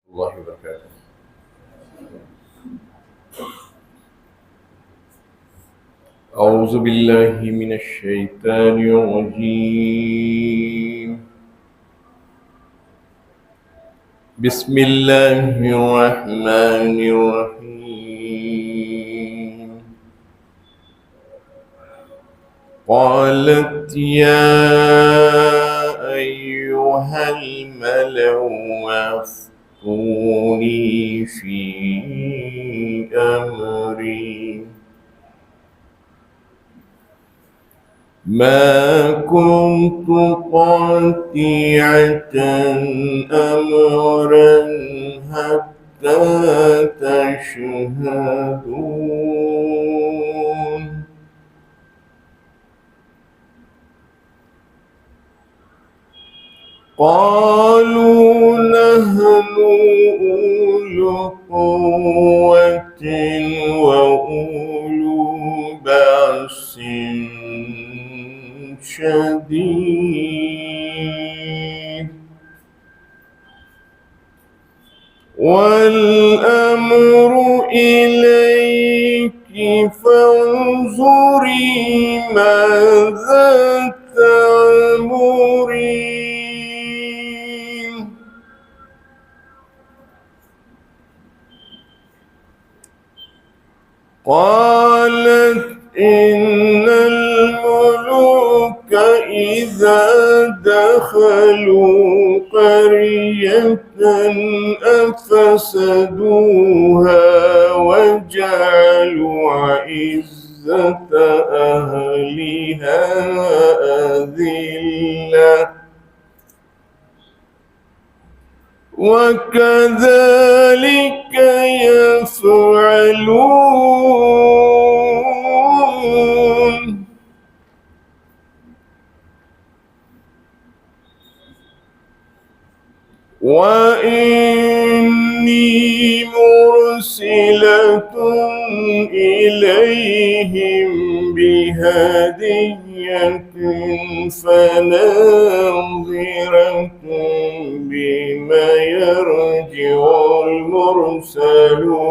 الله وبركاته. أعوذ بالله من الشيطان الرجيم. بسم الله الرحمن الرحيم. قالت يا أيها الملأ أفتوني في أمري ما كنت قاطعة أمرا حتى تشهدون. قالوا نحن أولو قوة وأولو بأس شديد والأمر إليك فانظري ماذا تأمرين. قالت إن الملوك إذا دخلوا قرية أفسدوها وجعلوا عزة أهلها أذلة وكذلك يفعلون. وإني مرسلة إليهم بهدية فناظرة بما يرجع المرسلون.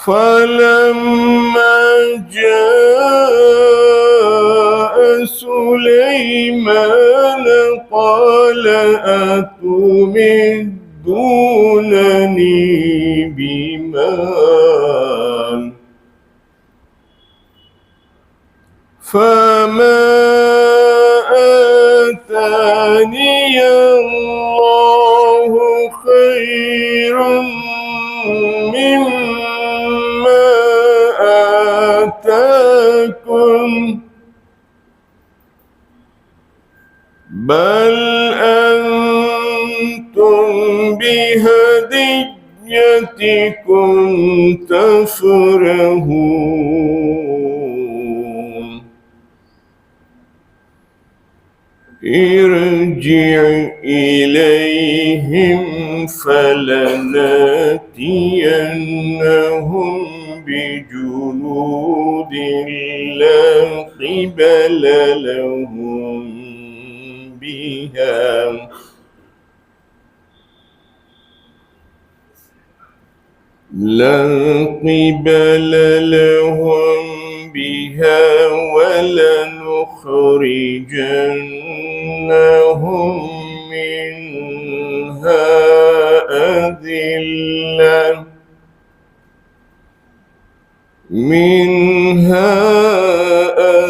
فلما جاء سليمان قال أتمدونني بمال فما آتاني الله خير مما آتاكم بل أنتم بهديتكم تفرحون. ارجع إليهم فلنأتينهم بجنود لا قبل لهم بها ولنخرجنهم منها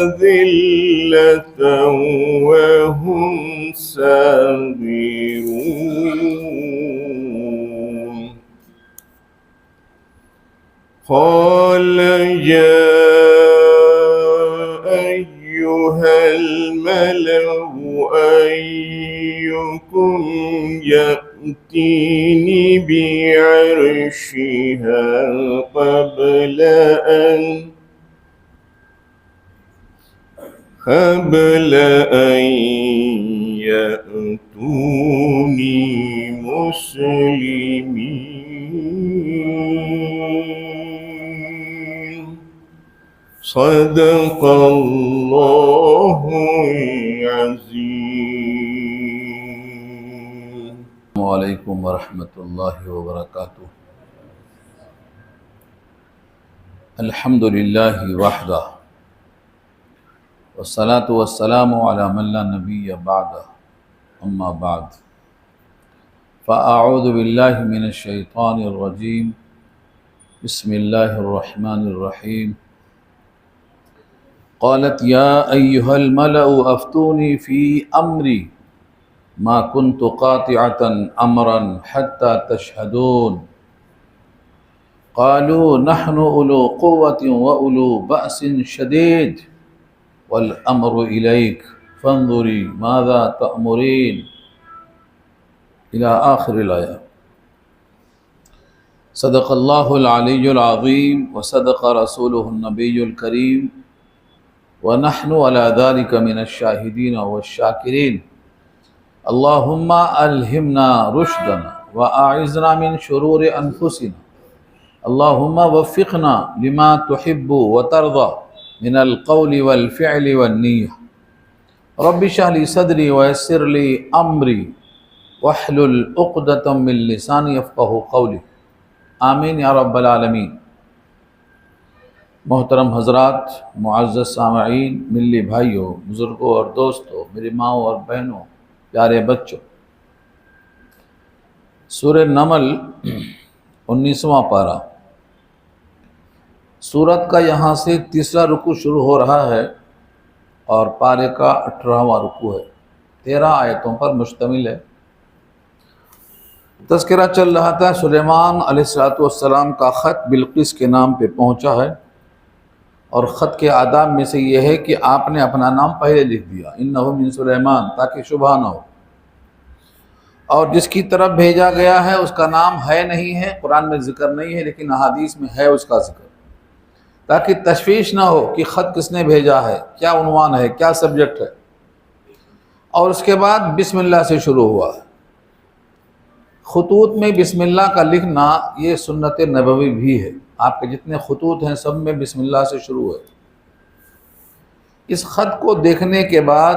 أذلة وهم صاغرون. قال يا أيها الملأ أيكم يأتيني بعرشها قبل أن يأتوني مسلمين. صدق الله العظيم. علیکم ورحمۃ اللہ وبرکاتہ۔ الحمد للہ وحدہ والصلاة والسلام علی من لا نبی بعدہ، اما بعد فاعوذ باللہ من الشیطان الرجیم، بسم اللہ الرحمن الرحیم۔ قالت یا ایہا الملأ افتونی فی امری ما كنت قاطعة امرا حتى تشهدون قالوا نحن اولو قوة واولو بأس شديد والامر اليك فانظري ماذا تأمرين الى آخر الآیہ۔ صدق اللہ العلی العظیم وصدق رسولہ النبی الکریم ونحن على ذلك من الشاہدین والشاکرین۔ اللہم الہمنا رشدنا واعذنا من شرور انفسنا، اللہم وفقنا لما تحب وترضى من القول والفعل والنیہ۔ رب اشرح لی صدری ویسر لی امری واحلل عقدۃ من لسانی یفقہوا قولی، آمین یا رب العالمین۔ محترم حضرات، معزز سامعین، ملی بھائیوں، بزرگوں اور دوستوں، میری ماؤں اور بہنوں، پیارے بچوں، سورہ نمل 19واں پارہ، سورت کا یہاں سے تیسرا رکوع شروع ہو رہا ہے اور پارے کا 18واں رکوع ہے، 13 آیتوں پر مشتمل ہے۔ تذکرہ چل رہا تھا سلیمان علیہ السلام کا خط بلقیس کے نام پہ پہنچا ہے، اور خط کے آداب میں سے یہ ہے کہ آپ نے اپنا نام پہلے لکھ دیا، انہ من سلیمان، تاکہ شبہ نہ ہو، اور جس کی طرف بھیجا گیا ہے اس کا نام ہے نہیں ہے، قرآن میں ذکر نہیں ہے، لیکن احادیث میں ہے اس کا ذکر، تاکہ تشویش نہ ہو کہ خط کس نے بھیجا ہے، کیا عنوان ہے، کیا سبجیکٹ ہے۔ اور اس کے بعد بسم اللہ سے شروع ہوا ہے۔ خطوط میں بسم اللہ کا لکھنا یہ سنت نبوی بھی ہے، آپ کے جتنے خطوط ہیں سب میں بسم اللہ سے شروع ہے۔ اس خط کو دیکھنے کے بعد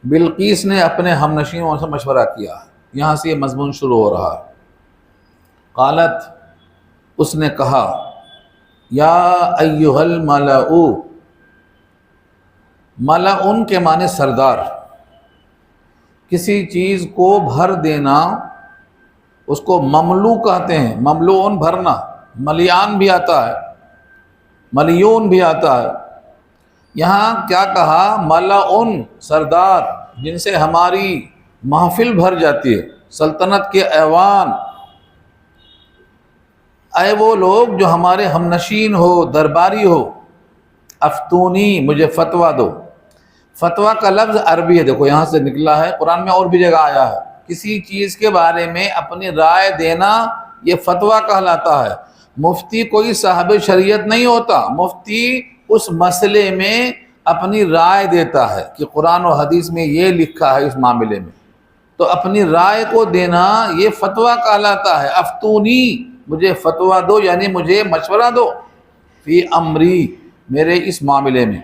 بلقیس نے اپنے ہم نشینوں سے مشورہ کیا، یہاں سے یہ مضمون شروع ہو رہا ہے۔ قالت، اس نے کہا، یا ایہا الملأ، ملأ کے معنی سردار، کسی چیز کو بھر دینا اس کو مملو کہتے ہیں، مملوءن بھرنا، ملیان بھی آتا ہے، ملیون بھی آتا ہے۔ یہاں کیا کہا؟ ملأن، سردار، جن سے ہماری محفل بھر جاتی ہے، سلطنت کے ایوان، اے وہ لوگ جو ہمارے ہمنشین ہو، درباری ہو، افتونی، مجھے فتویٰ دو۔ فتویٰ کا لفظ عربی ہے، دیکھو یہاں سے نکلا ہے، قرآن میں اور بھی جگہ آیا ہے۔ کسی چیز کے بارے میں اپنی رائے دینا یہ فتویٰ کہلاتا ہے۔ مفتی کوئی صاحب شریعت نہیں ہوتا، مفتی اس مسئلے میں اپنی رائے دیتا ہے کہ قرآن و حدیث میں یہ لکھا ہے اس معاملے میں، تو اپنی رائے کو دینا یہ فتویٰ کہلاتا ہے۔ افتونی، مجھے فتویٰ دو، یعنی مجھے مشورہ دو، فی امری، میرے اس معاملے میں۔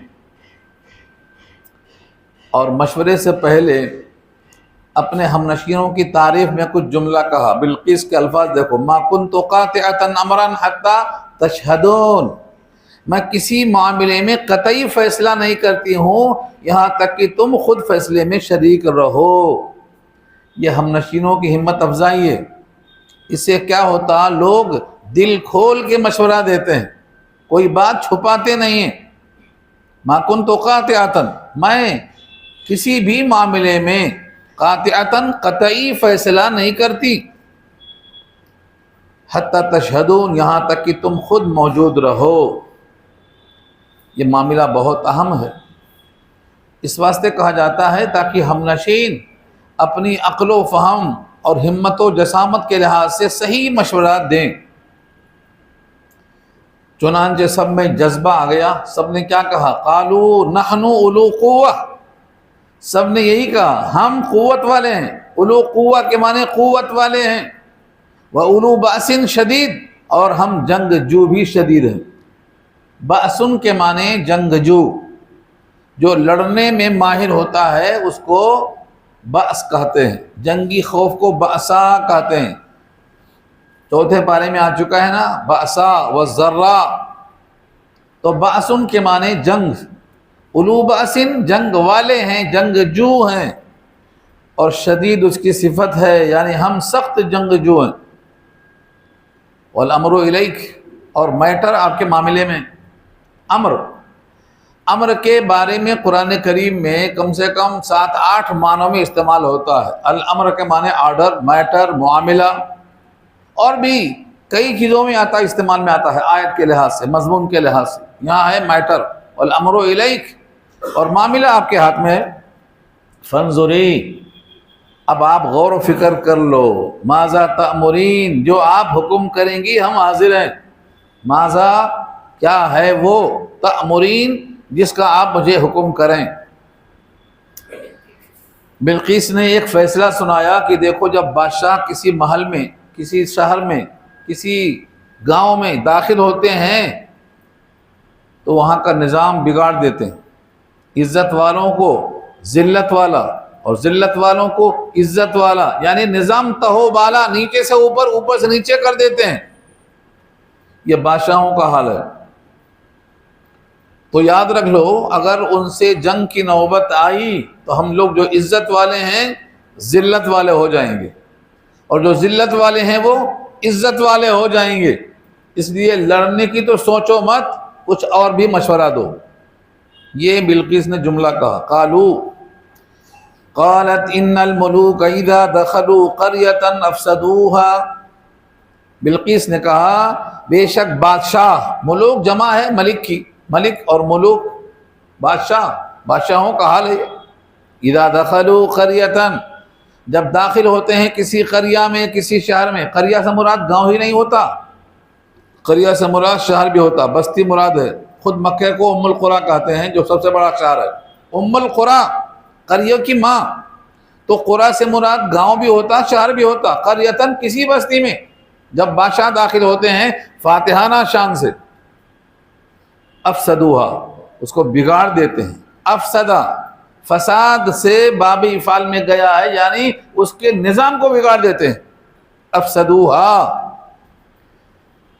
اور مشورے سے پہلے اپنے ہمنشینوں کی تعریف میں کچھ جملہ کہا۔ بلقیس کے الفاظ دیکھو، ما کنت قاطعۃ امرا حتی تشہدون، میں کسی معاملے میں قطعی فیصلہ نہیں کرتی ہوں یہاں تک کہ تم خود فیصلے میں شریک رہو۔ یہ ہمنشینوں کی ہمت افزائی ہے۔ اس سے کیا ہوتا؟ لوگ دل کھول کے مشورہ دیتے ہیں، کوئی بات چھپاتے نہیں ہیں۔ ما کنت قاطعۃ، میں کسی بھی معاملے میں قاطعتاً قطعی فیصلہ نہیں کرتی، حتی تشہدون، یہاں تک کہ تم خود موجود رہو۔ یہ معاملہ بہت اہم ہے، اس واسطے کہا جاتا ہے تاکہ ہم نشین اپنی عقل و فہم اور ہمت و جسامت کے لحاظ سے صحیح مشورات دیں۔ چنانچہ سب میں جذبہ آ گیا، سب نے کیا کہا؟ قالوا نحن اولو قوہ، سب نے یہی کہا، ہم قوت والے ہیں۔ اولو قوہ کے معنی قوت والے ہیں، وَأُولُو بَأْسٍ شدید، اور ہم جنگجو بھی شدید ہیں۔ بأسن کے معنی جنگجو، جو لڑنے میں ماہر ہوتا ہے اس کو بأس کہتے ہیں، جنگی خوف کو بأسا کہتے ہیں۔ چوتھے پارے میں آ چکا ہے نا بأسا والضراء، تو بأسن کے معنی جنگ، اولو بأسن جنگ والے ہیں، جنگجو ہیں، اور شدید اس کی صفت ہے، یعنی ہم سخت جنگجو ہیں۔ والامر الیک، اور میٹر آپ کے معاملے میں، امر کے بارے میں قرآن کریم میں کم سے کم 7-8 معنوں میں استعمال ہوتا ہے۔ الامر کے معنی آرڈر، میٹر، معاملہ، اور بھی کئی چیزوں میں آتا ہے، استعمال میں آتا ہے آیت کے لحاظ سے، مضمون کے لحاظ سے۔ یہاں ہے میٹر، والامر الیک، اور معاملہ آپ کے ہاتھ میں ہے۔ فانظری، اب آپ غور و فکر کر لو، ماذا تأمرین، جو آپ حکم کریں گی ہم حاضر ہیں۔ ماذا کیا ہے وہ، تأمرین جس کا آپ مجھے حکم کریں۔ بلقیس نے ایک فیصلہ سنایا کہ دیکھو جب بادشاہ کسی محل میں، کسی شہر میں، کسی گاؤں میں داخل ہوتے ہیں تو وہاں کا نظام بگاڑ دیتے ہیں، عزت والوں کو ذلت والا اور ذلت والوں کو عزت والا، یعنی نظام تہو بالا، نیچے سے اوپر، اوپر سے نیچے کر دیتے ہیں۔ یہ بادشاہوں کا حال ہے۔ تو یاد رکھ لو اگر ان سے جنگ کی نوبت آئی تو ہم لوگ جو عزت والے ہیں ذلت والے ہو جائیں گے، اور جو ذلت والے ہیں وہ عزت والے ہو جائیں گے۔ اس لیے لڑنے کی تو سوچو مت، کچھ اور بھی مشورہ دو۔ یہ بلقیس نے جملہ کہا، قالت ان الملوک اذا دخلوا قریۃ افسدوها، بلقیس نے کہا بے شک بادشاہ، ملوک جمع ہے ملک کی، ملک اور ملوک بادشاہ، بادشاہوں کا حال ہے۔ اذا دخلوا قریۃ، جب داخل ہوتے ہیں کسی قریہ میں، کسی شہر میں، قریہ سے مراد گاؤں ہی نہیں ہوتا، قریہ سے مراد شہر بھی ہوتا، بستی مراد ہے۔ خود مکہ کو ام القریٰ کہتے ہیں، جو سب سے بڑا شہر ہے، ام القریٰ، قریوں کی ماں۔ تو قریٰ سے مراد گاؤں بھی ہوتا، شہر بھی ہوتا، قریۃً کسی بستی میں جب بادشاہ داخل ہوتے ہیں فاتحانہ شان سے، افسدوہا، اس کو بگاڑ دیتے ہیں۔ افسدہ، فساد سے باب افعال میں گیا ہے، یعنی اس کے نظام کو بگاڑ دیتے ہیں۔ افسدوہا،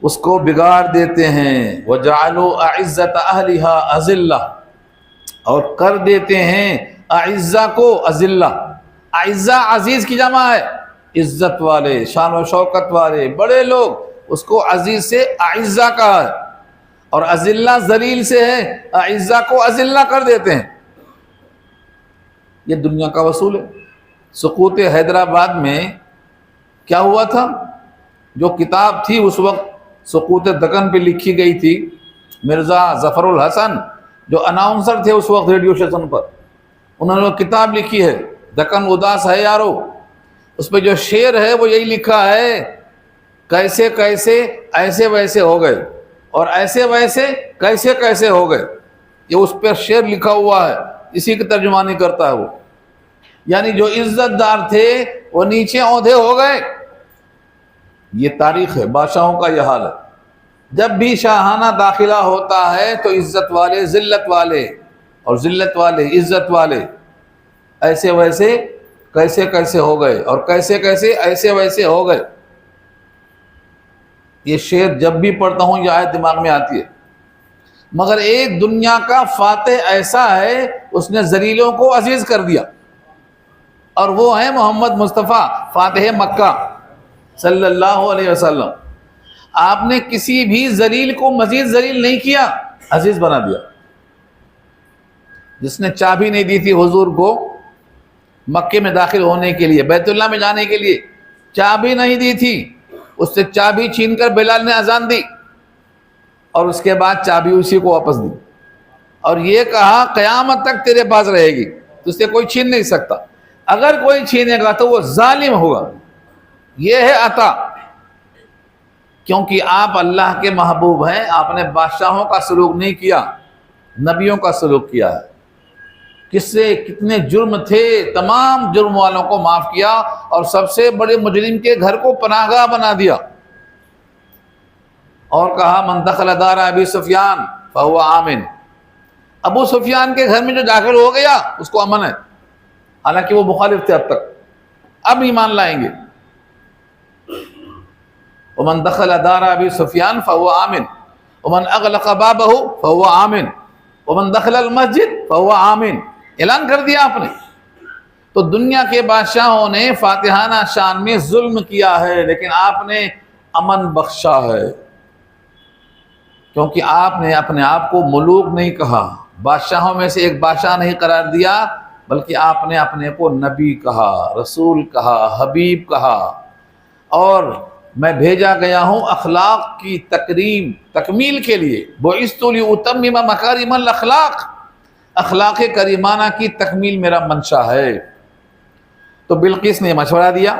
اس کو بگاڑ دیتے ہیں۔ وجعلوا اعزت اہلھا اذلہ، اور کر دیتے ہیں اعزہ کو اذلہ۔ اعزہ عزیز کی جمع ہے، عزت والے، شان و شوکت والے، بڑے لوگ، اس کو عزیز سے اعزہ کہا ہے، اور اذلہ ذلیل سے ہے، اعزہ کو اذلہ کر دیتے ہیں۔ یہ دنیا کا اصول ہے۔ سقوط حیدرآباد میں کیا ہوا تھا؟ جو کتاب تھی اس وقت سقوط دکن پہ لکھی گئی تھی، مرزا ظفر الحسن جو اناؤنسر تھے اس وقت ریڈیو اسٹیشن پر، انہوں نے کتاب لکھی ہے دکن اداس ہے یارو۔ اس پہ جو شعر ہے وہ یہی لکھا ہے، کیسے کیسے ایسے ویسے ہو گئے، اور ایسے ویسے کیسے کیسے ہو گئے۔ یہ اس پہ شعر لکھا ہوا ہے، اسی کی ترجمانی کرتا ہے وہ، یعنی جو عزت دار تھے وہ نیچے اوندھے ہو گئے۔ یہ تاریخ ہے، بادشاہوں کا یہ حال ہے۔ جب بھی شاہانہ داخلہ ہوتا ہے تو عزت والے ذلت والے، اور ذلت والے عزت والے، ایسے ویسے کیسے کیسے ہو گئے، اور کیسے کیسے ایسے ویسے ہو گئے۔ یہ شعر جب بھی پڑھتا ہوں یہ آیت دماغ میں آتی ہے۔ مگر ایک دنیا کا فاتح ایسا ہے، اس نے ذلیلوں کو عزیز کر دیا، اور وہ ہے محمد مصطفیٰ فاتح مکہ صلی اللہ علیہ وسلم۔ آپ نے کسی بھی ذلیل کو مزید ذلیل نہیں کیا، عزیز بنا دیا۔ جس نے چابی نہیں دی تھی حضور کو مکے میں داخل ہونے کے لیے، بیت اللہ میں جانے کے لیے چابی نہیں دی تھی، اس سے چابی چھین کر بلال نے اذان دی، اور اس کے بعد چابی اسی کو واپس دی، اور یہ کہا قیامت تک تیرے پاس رہے گی، تو اسے کوئی چھین نہیں سکتا۔ اگر کوئی چھینے گا تو وہ ظالم ہوگا۔ یہ ہے عطا، کیونکہ آپ اللہ کے محبوب ہیں، آپ نے بادشاہوں کا سلوک نہیں کیا، نبیوں کا سلوک کیا ہے۔ کس سے کتنے جرم تھے، تمام جرم والوں کو معاف کیا، اور سب سے بڑے مجرم کے گھر کو پناہ گاہ بنا دیا، اور کہا من دخل دار ابی سفیان فہو آمن، ابو سفیان کے گھر میں جو داخل ہو گیا اس کو امن ہے۔ حالانکہ وہ مخالف تھے اب تک، اب ایمان لائیں گے۔ ومن دخل دار ابی سفیان فهو آمن ومن اغلق بابه فهو آمن ومن دخل المسجد فهو آمن، اعلان کر دیا آپ نے۔ تو دنیا کے بادشاہوں نے فاتحانہ شان میں ظلم کیا ہے، لیکن آپ نے امن بخشا ہے، کیونکہ آپ نے اپنے آپ کو ملوک نہیں کہا، بادشاہوں میں سے ایک بادشاہ نہیں قرار دیا، بلکہ آپ نے اپنے کو نبی کہا، رسول کہا، حبیب کہا، اور میں بھیجا گیا ہوں اخلاق کی تکمیل کے لیے، بعثت لأتمم مکارم الاخلاق، اخلاق کریمانہ کی تکمیل میرا منشا ہے۔ تو بلقیس نے مشورہ دیا،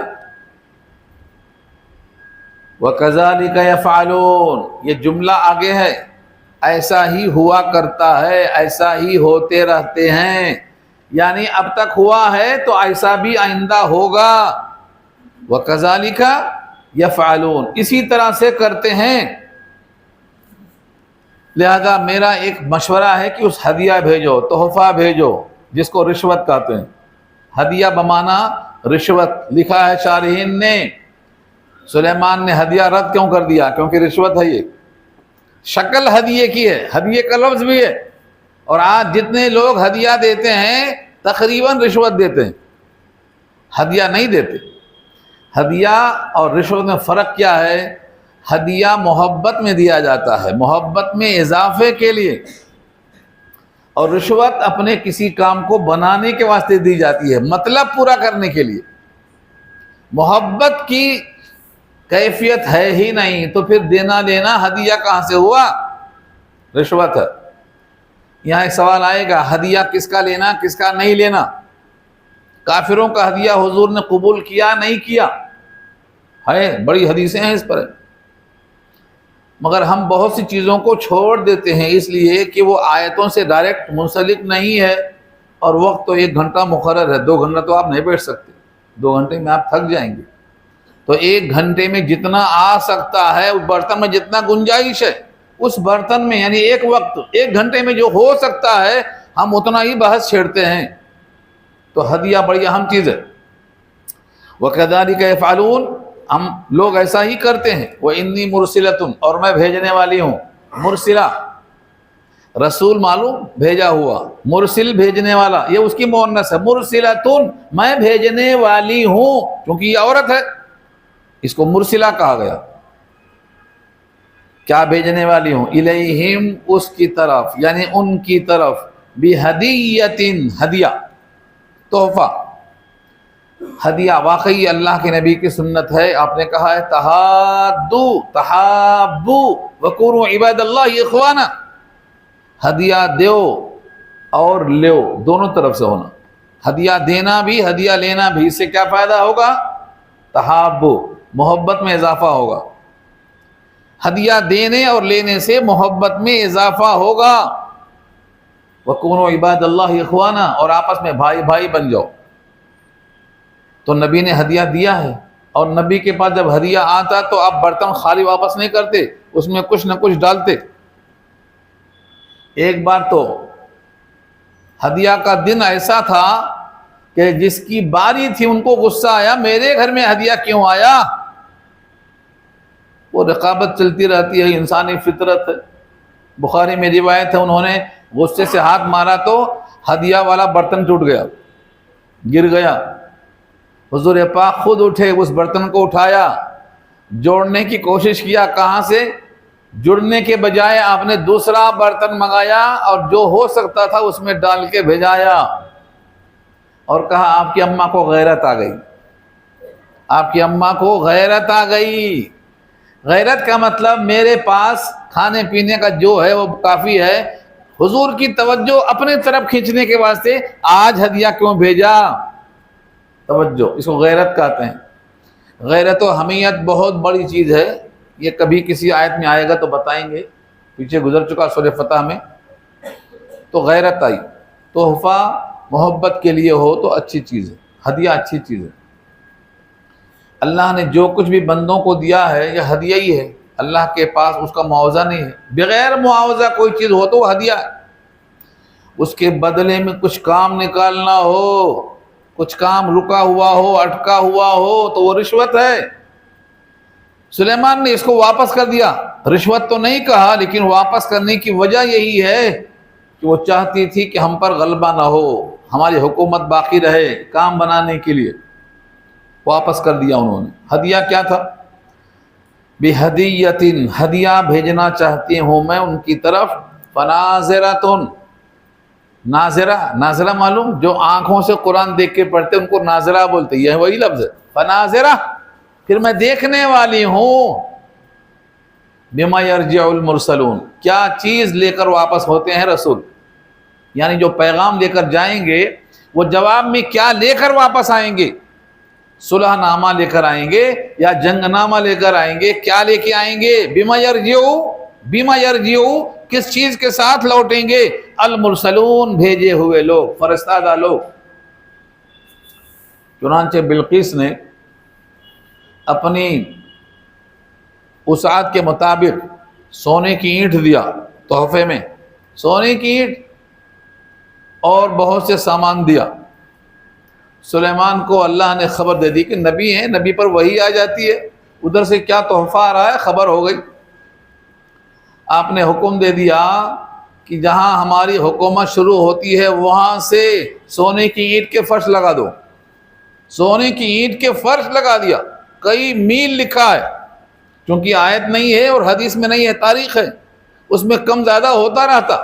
وَكَذَلِكَ يَفْعَلُونَ، یہ جملہ آگے ہے، ایسا ہی ہوا کرتا ہے، ایسا ہی ہوتے رہتے ہیں، یعنی اب تک ہوا ہے تو ایسا بھی آئندہ ہوگا۔ وَكَذَلِكَ يَفْعَلُونَ، اسی طرح سے کرتے ہیں۔ لہذا میرا ایک مشورہ ہے کہ اس ہدیہ بھیجو، تحفہ بھیجو، جس کو رشوت کہتے ہیں۔ ہدیہ بمانا رشوت، لکھا ہے شارحین نے، سلیمان نے ہدیہ رد کیوں کر دیا؟ کیونکہ رشوت ہے، یہ شکل ہدیے کی ہے، ہدیے کا لفظ بھی ہے، اور آج جتنے لوگ ہدیہ دیتے ہیں تقریباً رشوت دیتے ہیں، ہدیہ نہیں دیتے۔ ہدیہ اور رشوت میں فرق کیا ہے؟ ہدیہ محبت میں دیا جاتا ہے، محبت میں اضافے کے لیے، اور رشوت اپنے کسی کام کو بنانے کے واسطے دی جاتی ہے، مطلب پورا کرنے کے لیے۔ محبت کی کیفیت ہے ہی نہیں تو پھر دینا لینا ہدیہ کہاں سے ہوا؟ رشوت ہے۔ یہاں ایک سوال آئے گا، ہدیہ کس کا لینا، کس کا نہیں لینا؟ کافروں کا ہدیہ حضور نے قبول کیا نہیں کیا؟ ہے، بڑی حدیثیں ہیں اس پر، مگر ہم بہت سی چیزوں کو چھوڑ دیتے ہیں اس لیے کہ وہ آیتوں سے ڈائریکٹ منسلک نہیں ہے، اور وقت تو 1 گھنٹہ مقرر ہے، 2 گھنٹہ تو آپ نہیں بیٹھ سکتے، 2 گھنٹے میں آپ تھک جائیں گے۔ تو 1 گھنٹے میں جتنا آ سکتا ہے، اس برتن میں جتنا گنجائش ہے، اس برتن میں یعنی ایک وقت 1 گھنٹے میں جو ہو سکتا ہے، ہم اتنا ہی بحث چھیڑتے ہیں۔ تو ہدیہ بڑی اہم چیز ہے۔ وَكَذَلِكَ يَفْعَلُونَ، ہم لوگ ایسا ہی کرتے ہیں۔ وَإِنِّي مُرْسِلَةٌ، اور میں بھیجنے والی ہوں۔ مرسلہ، رسول معلوم بھیجا ہوا، مرسل بھیجنے والا، یہ اس کی مؤنث ہے۔ مرسلۃ، میں بھیجنے والی ہوں، کیونکہ یہ عورت ہے، اس کو مرسلہ کہا گیا۔ کیا بھیجنے والی ہوں؟ الیہم، اس کی طرف، یعنی ان کی طرف، بہدیۃ، ہدیہ، تحفہ۔ ہدیہ واقعی اللہ کے نبی کی سنت ہے، آپ نے کہا ہے تحادو، تحابو، وکونوا عباد اللہ اخوانا، ہدیہ دیو اور لیو، دونوں طرف سے ہونا، ہدیہ دینا بھی، ہدیہ لینا بھی۔ اس سے کیا فائدہ ہوگا؟ تحابو، محبت میں اضافہ ہوگا۔ ہدیہ دینے اور لینے سے محبت میں اضافہ ہوگا۔ وَكُونُوا عِبَادَ اللَّهِ اخوانا، اور آپس میں بھائی بھائی بن جاؤ۔ تو نبی نے ہدیہ دیا ہے، اور نبی کے پاس جب ہدیہ آتا تو آپ برتن خالی واپس نہیں کرتے، اس میں کچھ نہ کچھ ڈالتے۔ ایک بار تو ہدیہ کا دن ایسا تھا کہ جس کی باری تھی ان کو غصہ آیا، میرے گھر میں ہدیہ کیوں آیا؟ وہ رقابت چلتی رہتی ہے، انسانی فطرت ہے۔ بخاری میں روایت ہے، انہوں نے غصے سے ہاتھ مارا تو ہدیہ والا برتن ٹوٹ گیا، گر گیا۔ حضور پاک خود اٹھے، اس برتن کو اٹھایا، جوڑنے کی کوشش کیا، کہاں سے؟ جڑنے کے بجائے آپ نے دوسرا برتن منگایا اور جو ہو سکتا تھا اس میں ڈال کے بھیجایا، اور کہا آپ کی اماں کو غیرت آ گئی، آپ کی اماں کو غیرت آ گئی۔ غیرت کا مطلب میرے پاس کھانے پینے کا جو ہے وہ کافی ہے، حضور کی توجہ اپنے طرف کھینچنے کے واسطے آج ہدیہ کیوں بھیجا؟ توجہ، اس کو غیرت کہتے ہیں۔ غیرت و حمیت بہت بڑی چیز ہے، یہ کبھی کسی آیت میں آئے گا تو بتائیں گے، پیچھے گزر چکا سورہ فتح میں۔ تو غیرت آئی، تحفہ محبت کے لیے ہو تو اچھی چیز ہے، ہدیہ اچھی چیز ہے۔ اللہ نے جو کچھ بھی بندوں کو دیا ہے یہ ہدیہ ہی ہے، اللہ کے پاس اس کا معاوضہ نہیں ہے۔ بغیر معاوضہ کوئی چیز ہو تو وہ ہدیہ ہے، اس کے بدلے میں کچھ کام نکالنا ہو، کچھ کام رکا ہوا ہو، اٹکا ہوا ہو تو وہ رشوت ہے۔ سلیمان نے اس کو واپس کر دیا، رشوت تو نہیں کہا لیکن واپس کرنے کی وجہ یہی ہے کہ وہ چاہتی تھی کہ ہم پر غلبہ نہ ہو، ہماری حکومت باقی رہے، کام بنانے کے لیے واپس کر دیا انہوں نے۔ ہدیہ کیا تھا؟ بِہَدِیَّةٍ، ہدیہ بھیجنا چاہتی ہوں میں ان کی طرف، فَنَاظِرَةٌ، ناظرہ، ناظرہ معلوم جو آنکھوں سے قرآن دیکھ کے پڑھتے ان کو ناظرہ بولتے، یہ وہی لفظ ہے، فناظرہ، پھر میں دیکھنے والی ہوں، بما یرجع المرسلون، کیا چیز لے کر واپس ہوتے ہیں رسول، یعنی جو پیغام لے کر جائیں گے وہ جواب میں کیا لے کر واپس آئیں گے، صلح نامہ لے کر آئیں گے یا جنگ نامہ لے کر آئیں گے، کیا لے کے آئیں گے، بما یرجع، کس چیز کے ساتھ لوٹیں گے، المرسلون، بھیجے ہوئے لوگ، فرستادہ لوگ۔ چنانچہ بلقیس نے اپنی وسعت کے مطابق سونے کی اینٹ دیا تحفے میں، سونے کی اینٹ اور بہت سے سامان دیا۔ سلیمان کو اللہ نے خبر دے دی کہ نبی ہیں، نبی پر وحی آ جاتی ہے، ادھر سے کیا تحفہ آ رہا ہے، خبر ہو گئی۔ آپ نے حکم دے دیا کہ جہاں ہماری حکومت شروع ہوتی ہے وہاں سے سونے کی اینٹ کے فرش لگا دو، سونے کی اینٹ کے فرش لگا دیا، کئی میل لکھا ہے، کیونکہ آیت نہیں ہے اور حدیث میں نہیں ہے، تاریخ ہے، اس میں کم زیادہ ہوتا رہتا،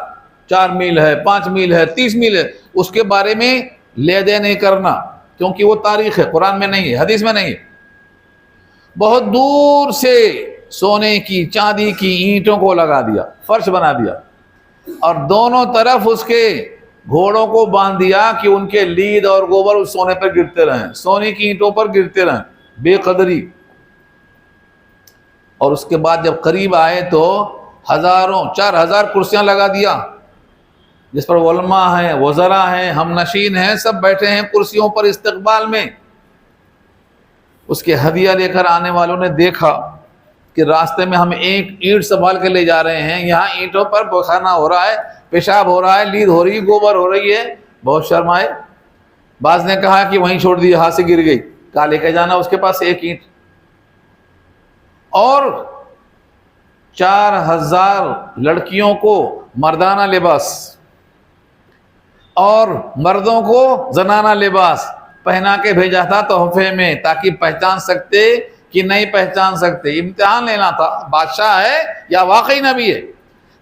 4 میل ہے، 5 میل ہے، 30 میل ہے، اس کے بارے میں لے دے نہیں کرنا، کیونکہ وہ تاریخ ہے، قرآن میں نہیں ہے، حدیث میں نہیں ہے۔ بہت دور سے سونے کی، چاندی کی اینٹوں کو لگا دیا، فرش بنا دیا، اور دونوں طرف اس کے گھوڑوں کو باندھ دیا کہ ان کے لید اور گوبر اس سونے پر گرتے رہیں، سونے کی اینٹوں پر گرتے رہیں، بے قدری۔ اور اس کے بعد جب قریب آئے تو 4,000 کرسیاں لگا دیا، جس پر علماء ہیں، وزراء ہیں، ہم نشین ہیں، سب بیٹھے ہیں کرسیوں پر استقبال میں۔ اس کے ہدیہ لے کر آنے والوں نے دیکھا کہ راستے میں ہم ایک اینٹ سنبھال کے لے جا رہے ہیں، یہاں اینٹوں پر پخانہ ہو رہا ہے، پیشاب ہو رہا ہے، لید ہو رہی ہے، گوبر ہو رہی ہے، بہت شرمائے۔ بعض نے کہا کہ وہیں چھوڑ دی، ہاتھ سے گر گئی، کہا لے کے جانا اس کے پاس ایک اینٹ۔ اور 4,000 لڑکیوں کو مردانہ لباس اور مردوں کو زنانہ لباس پہنا کے بھیجا تھا تحفے میں، تاکہ پہچان سکتے کہ نہیں پہچان سکتے، امتحان لینا تھا، بادشاہ ہے یا واقعی نبی ہے۔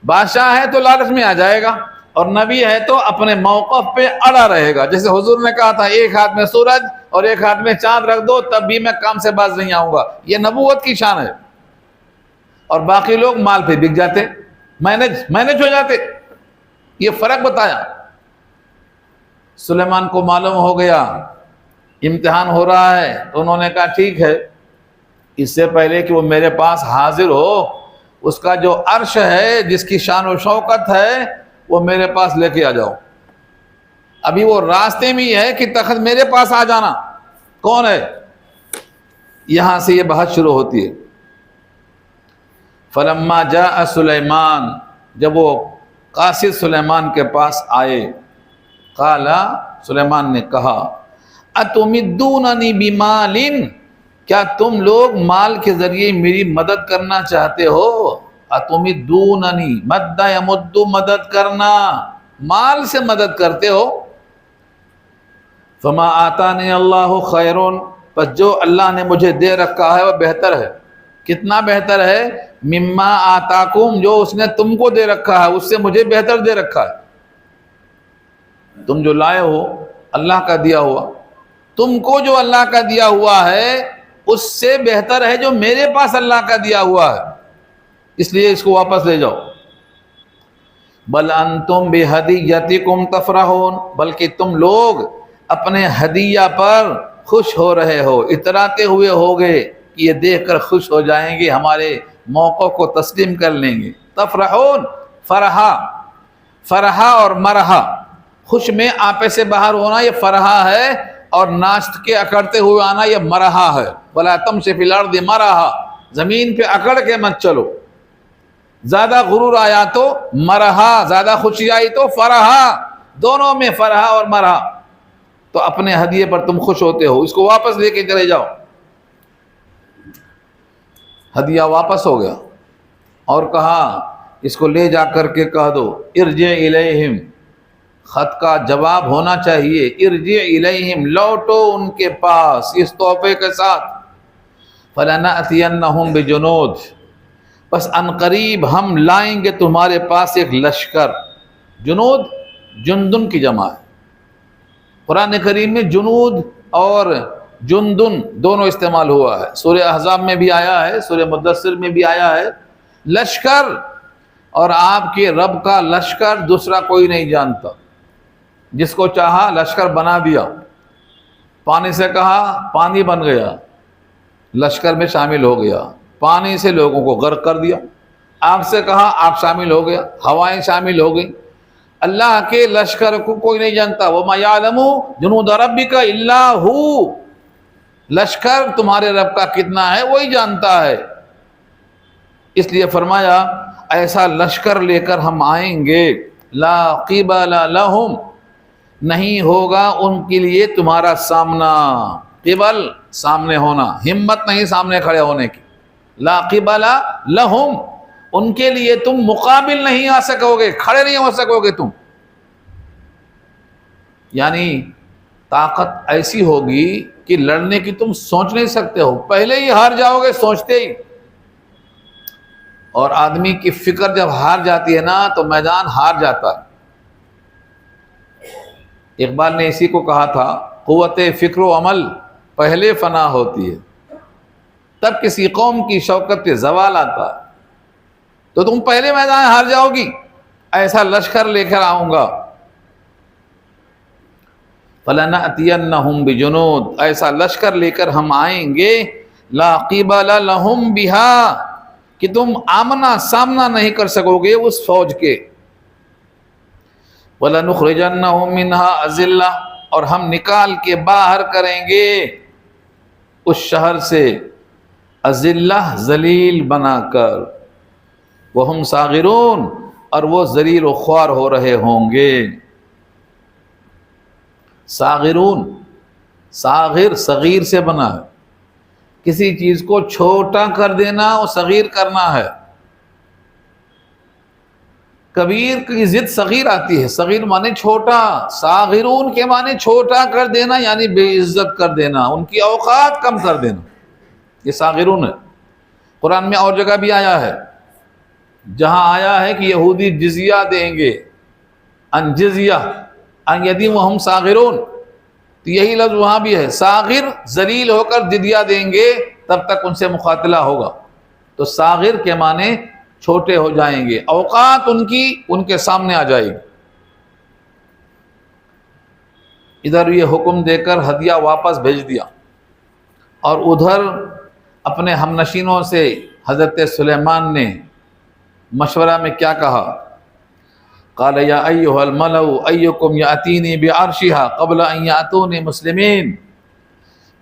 بادشاہ ہے تو لالچ میں آ جائے گا، اور نبی ہے تو اپنے موقف پہ اڑا رہے گا، جیسے حضور نے کہا تھا ایک ہاتھ میں سورج اور ایک ہاتھ میں چاند رکھ دو تب بھی میں کام سے باز نہیں آؤں گا، یہ نبوت کی شان ہے۔ اور باقی لوگ مال پہ بک جاتے، مینج ہو جاتے، یہ فرق بتایا۔ سلیمان کو معلوم ہو گیا امتحان ہو رہا ہے، تو انہوں نے کہا ٹھیک ہے، اس سے پہلے کہ وہ میرے پاس حاضر ہو، اس کا جو عرش ہے، جس کی شان و شوکت ہے، وہ میرے پاس لے کے آ جاؤ۔ ابھی وہ راستے میں ہی ہے کہ تخت میرے پاس آ جانا، کون ہے؟ یہاں سے یہ بحث شروع ہوتی ہے۔ فلما جاء سلیمان، جب وہ قاصد سلیمان کے پاس آئے، قال، سلیمان نے کہا، اتمدوننی بمال، کیا تم لوگ مال کے ذریعے میری مدد کرنا چاہتے ہو؟ اتمدوننی، مد یمد، مدد کرنا، مال سے مدد کرتے ہو؟ فما آتانی اللہ خیر، پس جو اللہ نے مجھے دے رکھا ہے وہ بہتر ہے۔ کتنا بہتر ہے؟ مما آتاکم، جو اس نے تم کو دے رکھا ہے اس سے مجھے بہتر دے رکھا ہے۔ تم جو لائے ہو اللہ کا دیا ہوا، تم کو جو اللہ کا دیا ہوا ہے اس سے بہتر ہے جو میرے پاس اللہ کا دیا ہوا ہے، اس لیے اس کو واپس لے جاؤ۔ بل انتم بہدیتکم تفرحون، بلکہ تم لوگ اپنے ہدیہ پر خوش ہو رہے ہو، اتراتے ہوئے ہوگے کہ یہ دیکھ کر خوش ہو جائیں گے، ہمارے موقع کو تسلیم کر لیں گے۔ تفرحون، فرحا اور مرحا، خوش میں آپے سے باہر ہونا یہ فرحا ہے، اور ناشت کے اکڑتے ہوئے آنا یہ مرحا ہے۔ ولا تمشی فی الارض مرحا، زمین پہ اکڑ کے مت چلو، زیادہ غرور آیا تو مرحا، زیادہ خوشی آئی تو فرحا، دونوں میں فرحا اور مرحا۔ تو اپنے ہدیے پر تم خوش ہوتے ہو، اس کو واپس لے کے چلے جاؤ۔ ہدیہ واپس ہو گیا، اور کہا اس کو لے جا کر کے کہہ دو ارجع الیہم، خط کا جواب ہونا چاہیے ارجع الیہم، لوٹو ان کے پاس اس تحفے کے ساتھ۔ فلنأتینہم بجنود، بس عنقریب ہم لائیں گے تمہارے پاس ایک لشکر۔ جنود جندن کی جمع ہے، قرآن کریم میں جنود اور جندن دونوں استعمال ہوا ہے، سورہ احزاب میں بھی آیا ہے، سورہ مدثر میں بھی آیا ہے۔ لشکر، اور آپ کے رب کا لشکر دوسرا کوئی نہیں جانتا، جس کو چاہا لشکر بنا دیا، پانی سے کہا پانی بن گیا، لشکر میں شامل ہو گیا، پانی سے لوگوں کو غرق کر دیا، آگ سے کہا آگ شامل ہو گیا، ہوائیں شامل ہو گئی۔ اللہ کے لشکر کو کوئی نہیں جانتا، وَمَا يَعْلَمُ جُنُودَ رَبِّكَ إِلَّا هُوَ، لشکر تمہارے رب کا کتنا ہے وہی جانتا ہے۔ اس لیے فرمایا ایسا لشکر لے کر ہم آئیں گے، لا قبل لہم، نہیں ہوگا ان کے لیے تمہارا سامنا، قبل سامنے ہونا، ہمت نہیں سامنے کھڑے ہونے کی، لا قبل لہم، ان کے لیے تم مقابل نہیں آ سکو گے، کھڑے نہیں ہو سکو گے تم، یعنی طاقت ایسی ہوگی کہ لڑنے کی تم سوچ نہیں سکتے ہو، پہلے ہی ہار جاؤ گے سوچتے ہی۔ اور آدمی کی فکر جب ہار جاتی ہے نا تو میدان ہار جاتا ہے۔ اقبال نے اسی کو کہا تھا قوت فکر و عمل پہلے فنا ہوتی ہے، تب کسی قوم کی شوکت پہ زوال آتا ہے، تو تم پہلے میدان ہار جاؤ گی، ایسا لشکر لے کر آؤں گا۔ فَلَنَأْتِيَنَّهُمْ بِجُنُود، ایسا لشکر لے کر ہم آئیں گے، لا قبل لہم بہا، کہ تم آمنا سامنا نہیں کر سکو گے اس فوج کے۔ وَلَنُخْرِجَنَّهُمْ مِنْهَا أَذِلَّةً، اور ہم نکال کے باہر کریں گے اس شہر سے اذلہ، ذلیل بنا کر، وَهُمْ صَاغِرُونَ، اور وہ ذلیل و خوار ہو رہے ہوں گے۔ صاغرون، صاغر صغیر سے بنا ہے، کسی چیز کو چھوٹا کر دینا اور صغیر کرنا ہے۔ کبیر کی ضد صغیر آتی ہے، صغیر معنی چھوٹا، صاغرون کے معنی چھوٹا کر دینا، یعنی بے عزت کر دینا، ان کی اوقات کم کر دینا، یہ صاغرون ہے۔ قرآن میں اور جگہ بھی آیا ہے، جہاں آیا ہے کہ یہودی جزیہ دیں گے، ان جزیہ ان یدیم وہم صاغرون، تو یہی لفظ وہاں بھی ہے، صاغر ذلیل ہو کر جزیہ دیں گے تب تک ان سے مقاتلہ ہوگا، تو صاغر کے معنی چھوٹے ہو جائیں گے، اوقات ان کی ان کے سامنے آ جائے گی۔ ادھر یہ حکم دے کر ہدیہ واپس بھیج دیا، اور ادھر اپنے ہم نشینوں سے حضرت سلیمان نے مشورہ میں کیا کہا؟ قال یا ایھا الملأ ایکم یاتینی بعرشها قبل ان یاتونی مسلمین،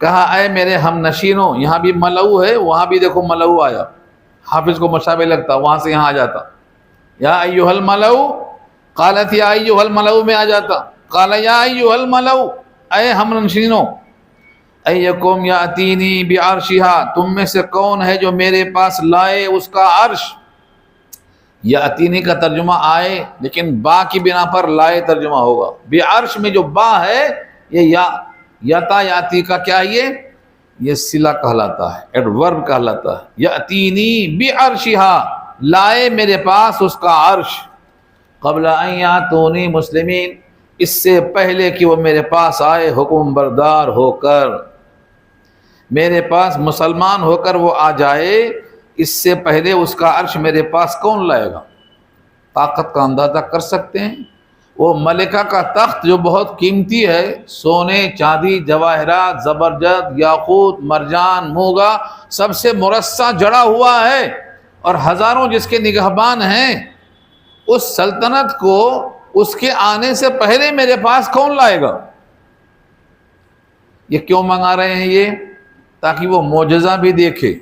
کہا اے میرے ہم نشینوں، یہاں بھی ملؤ ہے، وہاں بھی دیکھو ملؤ آیا، حافظ کو مشابہ لگتا، وہاں سے یہاں آ جاتا، یا ایھا الملأ، قالت یا ایھا الملأ میں آ جاتا، قال یا ایھا الملأ، اے ہم نشینوں، ایکم یاتینی بعرشها، تم میں سے کون ہے جو میرے پاس لائے اس کا عرش؟ یاتینی کا ترجمہ آئے، لیکن با کی بنا پر لائے ترجمہ ہوگا، بعرش میں جو با ہے یہ یتا یاتی کا کیا ہے، یہ صلہ کہلاتا ہے، ایڈورب کہلاتا ہے۔ یاتینی بعرشها، لائے میرے پاس اس کا عرش، قبل ان یاتونی مسلمین، اس سے پہلے کہ وہ میرے پاس آئے حکم بردار ہو کر، میرے پاس مسلمان ہو کر وہ آ جائے، اس سے پہلے اس کا عرش میرے پاس کون لائے گا؟ طاقت کا اندازہ کر سکتے ہیں؟ وہ ملکہ کا تخت جو بہت قیمتی ہے، سونے چاندی جواہرات زبرجد یاقوت مرجان موگا سب سے مرصع جڑا ہوا ہے، اور ہزاروں جس کے نگہبان ہیں، اس سلطنت کو اس کے آنے سے پہلے میرے پاس کون لائے گا؟ یہ کیوں منگا رہے ہیں؟ یہ تاکہ وہ معجزہ بھی دیکھے،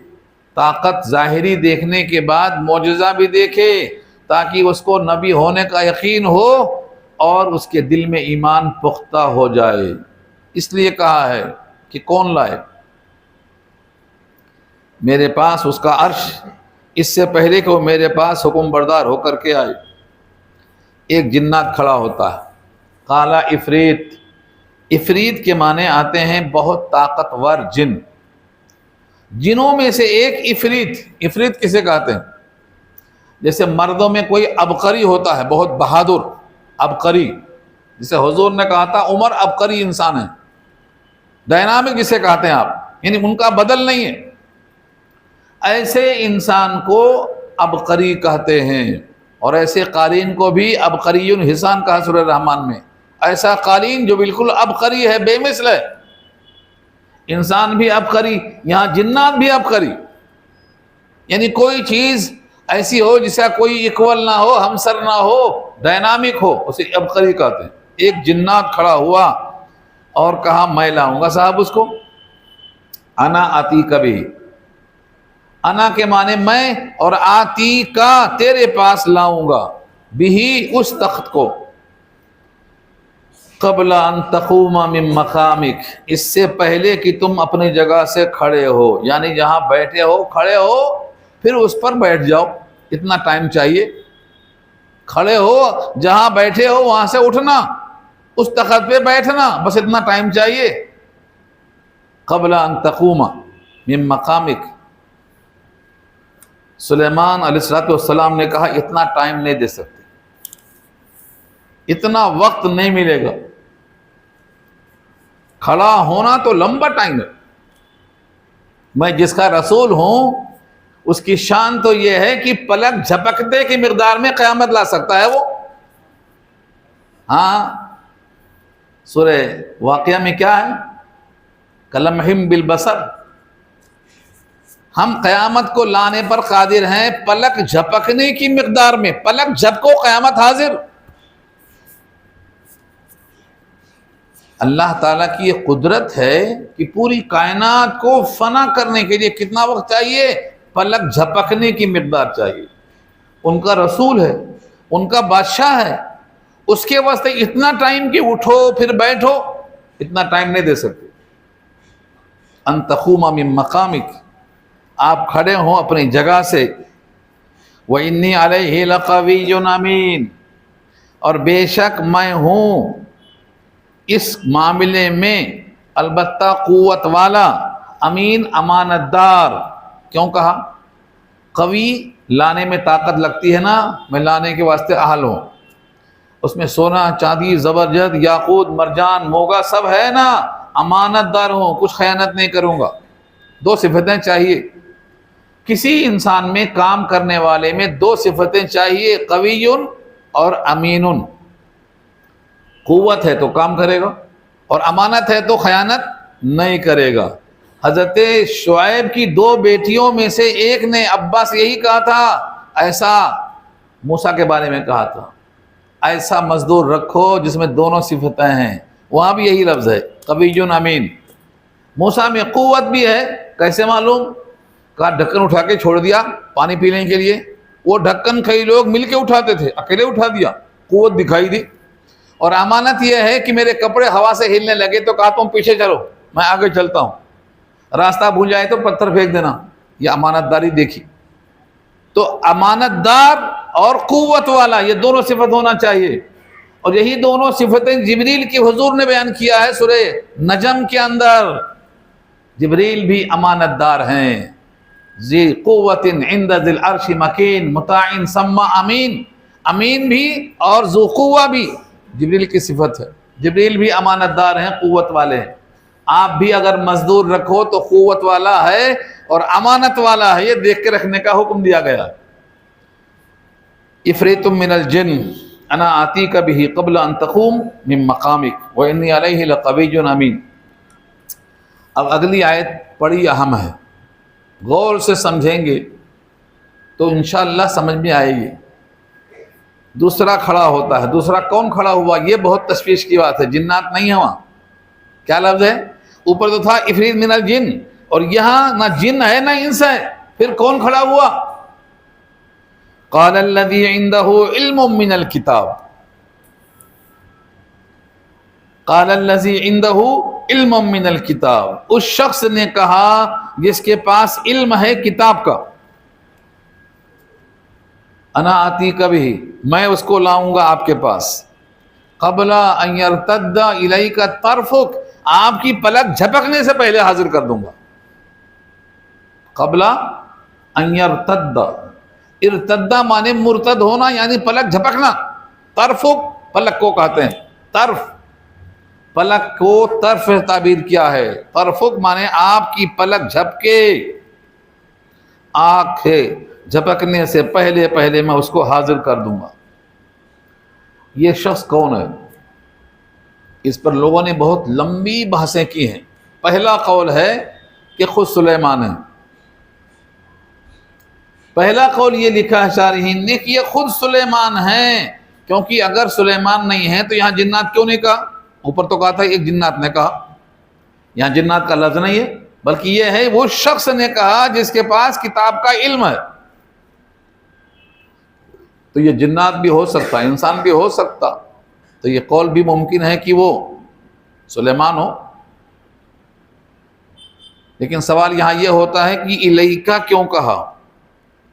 طاقت ظاہری دیکھنے کے بعد معجزہ بھی دیکھے، تاکہ اس کو نبی ہونے کا یقین ہو اور اس کے دل میں ایمان پختہ ہو جائے۔ اس لیے کہا ہے کہ کون لائے میرے پاس اس کا عرش اس سے پہلے کہ وہ میرے پاس حکم بردار ہو کر کے آئے۔ ایک جنات کھڑا ہوتا ہے، قالا افریت، افریت کے معنی آتے ہیں بہت طاقتور جن، جنوں میں سے ایک افریت۔ افریت کسے کہتے ہیں؟ جیسے مردوں میں کوئی عبقری ہوتا ہے، بہت بہادر عبقری، جسے حضور نے کہا تھا عمر عبقری انسان ہے، ڈائنامک جسے کہتے ہیں آپ، یعنی ان کا بدل نہیں ہے، ایسے انسان کو عبقری کہتے ہیں۔ اور ایسے قالین کو بھی عبقری حسان کہا سورہ رحمان میں، ایسا قالین جو بالکل عبقری ہے، بے مثل ہے، انسان بھی عبقری، یہاں جنات بھی عبقری، یعنی کوئی چیز ایسی ہو جس کا کوئی اکول نہ ہو، ہمسر نہ ہو، ڈائنامک ہو، اسے عبقری کہتے ہیں۔ ایک جنات کھڑا ہوا اور کہا میں لاؤں گا صاحب اس کو، انا آتی کبھی، انا کے معنی میں، اور آتی کا تیرے پاس لاؤں گا، بھی اس تخت کو، قبل ان تقوم من مقامک، اس سے پہلے کہ تم اپنی جگہ سے کھڑے ہو، یعنی جہاں بیٹھے ہو کھڑے ہو پھر اس پر بیٹھ جاؤ، اتنا ٹائم چاہیے۔ کھڑے ہو جہاں بیٹھے ہو وہاں سے اٹھنا، اس تخت پہ بیٹھنا، بس اتنا ٹائم چاہیے۔ قبل ان تقوم من مقامک، سلیمان علیہ السلام نے کہا اتنا ٹائم نہیں دے سکتے، اتنا وقت نہیں ملے گا، کھڑا ہونا تو لمبا ٹائم ہے، میں جس کا رسول ہوں اس کی شان تو یہ ہے کہ پلک جھپکتے کی مقدار میں قیامت لا سکتا ہے وہ۔ ہاں سورہ واقعہ میں کیا ہے؟ کلمحم بالبصر، ہم قیامت کو لانے پر قادر ہیں پلک جھپکنے کی مقدار میں، پلک جھپکو قیامت حاضر۔ اللہ تعالیٰ کی یہ قدرت ہے کہ پوری کائنات کو فنا کرنے کے لیے کتنا وقت چاہیے؟ پلک جھپکنے کی مقدار چاہیے۔ ان کا رسول ہے، ان کا بادشاہ ہے، اس کے واسطے اتنا ٹائم کہ اٹھو پھر بیٹھو، اتنا ٹائم نہیں دے سکتے۔ ان تقوم من مقامک، آپ کھڑے ہوں اپنی جگہ سے۔ وَإِنِّي عَلَيْهِ لَقَوِيٌّ أَمِينٌ، اور بے شک میں ہوں اس معاملے میں البتہ قوت والا، امین امانت دار۔ کیوں کہا؟ قوی لانے میں طاقت لگتی ہے نا، میں لانے کے واسطے اہل ہوں، اس میں سونا چاندی زبرجد یاقوت مرجان موگا سب ہے نا، امانت دار ہوں، کچھ خیانت نہیں کروں گا۔ دو صفتیں چاہیے کسی انسان میں، کام کرنے والے میں دو صفتیں چاہیے، قوی اور امین۔ قوت ہے تو کام کرے گا، اور امانت ہے تو خیانت نہیں کرے گا۔ حضرت شعیب کی دو بیٹیوں میں سے ایک نے ابا سے یہی کہا تھا، ایسا موسیٰ کے بارے میں کہا تھا، ایسا مزدور رکھو جس میں دونوں صفتیں ہیں، وہاں بھی یہی لفظ ہے قوی امین۔ موسیٰ میں قوت بھی ہے، کیسے معلوم؟ کہا ڈھکن اٹھا کے چھوڑ دیا پانی پینے کے لیے، وہ ڈھکن کئی لوگ مل کے اٹھاتے تھے، اکیلے اٹھا دیا، قوت دکھائی دی۔ اور امانت یہ ہے کہ میرے کپڑے ہوا سے ہلنے لگے تو کہا تم پیچھے چلو میں آگے چلتا ہوں، راستہ بھول جائے تو پتھر پھینک دینا، یہ امانت داری دیکھی۔ تو امانت دار اور قوت والا، یہ دونوں صفت ہونا چاہیے، اور یہی دونوں صفتیں جبریل کی حضور نے بیان کیا ہے سورہ نجم کے اندر۔ جبریل بھی امانت دار ہیں، ذی قوت عند ذی العرش مکین مطاع ثم امین، امین بھی اور ذو قوہ بھی جبریل کی صفت ہے۔ جبریل بھی امانت دار ہیں، قوت والے ہیں۔ آپ بھی اگر مزدور رکھو تو قوت والا ہے اور امانت والا ہے، یہ دیکھ کے رکھنے کا حکم دیا گیا۔ افریت من الجن انا آتیک بہ قبل ان تقوم من مقامک وانی علیہ لقوی امین۔ اب اگلی آیت بڑی اہم ہے، غور سے سمجھیں گے تو انشاءاللہ سمجھ میں آئے گی۔ دوسرا کھڑا ہوتا ہے، دوسرا کون کھڑا ہوا؟ یہ بہت تشویش کی بات ہے، جنات نہیں ہے وہاں۔ کیا لفظ ہے؟ اوپر تو تھا افریت من الجن، اور یہاں نہ جن ہے نہ انس ہے، پھر کون کھڑا ہوا؟ قال الذی عنده علم من الکتاب، قال الذی عندہ علم من الکتاب، اس شخص نے کہا جس کے پاس علم ہے کتاب کا، انا آتیک بہ، میں اس کو لاؤں گا آپ کے پاس، قبل ان یرتد الیک طرفک، آپ کی پلک جھپکنے سے پہلے حاضر کر دوں گا۔ قبل ان یرتد، ارتدہ مانے مرتد ہونا یعنی پلک جھپکنا، طرفک پلک کو کہتے ہیں، طرف پلک کو طرف سے تعبیر کیا ہے، طرفک مانے آپ کی پلک جھپکے، آنکھیں جھپکنے سے پہلے پہلے میں اس کو حاضر کر دوں گا۔ یہ شخص کون ہے؟ اس پر لوگوں نے بہت لمبی بحثیں کی ہیں۔ پہلا قول ہے کہ خود سلیمان ہے، پہلا قول یہ لکھا ہے شارحین نے کہ یہ خود سلیمان ہیں، کیونکہ اگر سلیمان نہیں ہے تو یہاں جنات کیوں نہیں کہا؟ اوپر تو کہا تھا ایک جنات نے کہا، یہاں جنات کا لفظ نہیں ہے، بلکہ یہ ہے وہ شخص نے کہا جس کے پاس کتاب کا علم ہے۔ تو یہ جنات بھی ہو سکتا، انسان بھی ہو سکتا، تو یہ قول بھی ممکن ہے کہ وہ سلیمان ہو۔ لیکن سوال یہاں یہ ہوتا ہے کہ الیکا کیوں کہا؟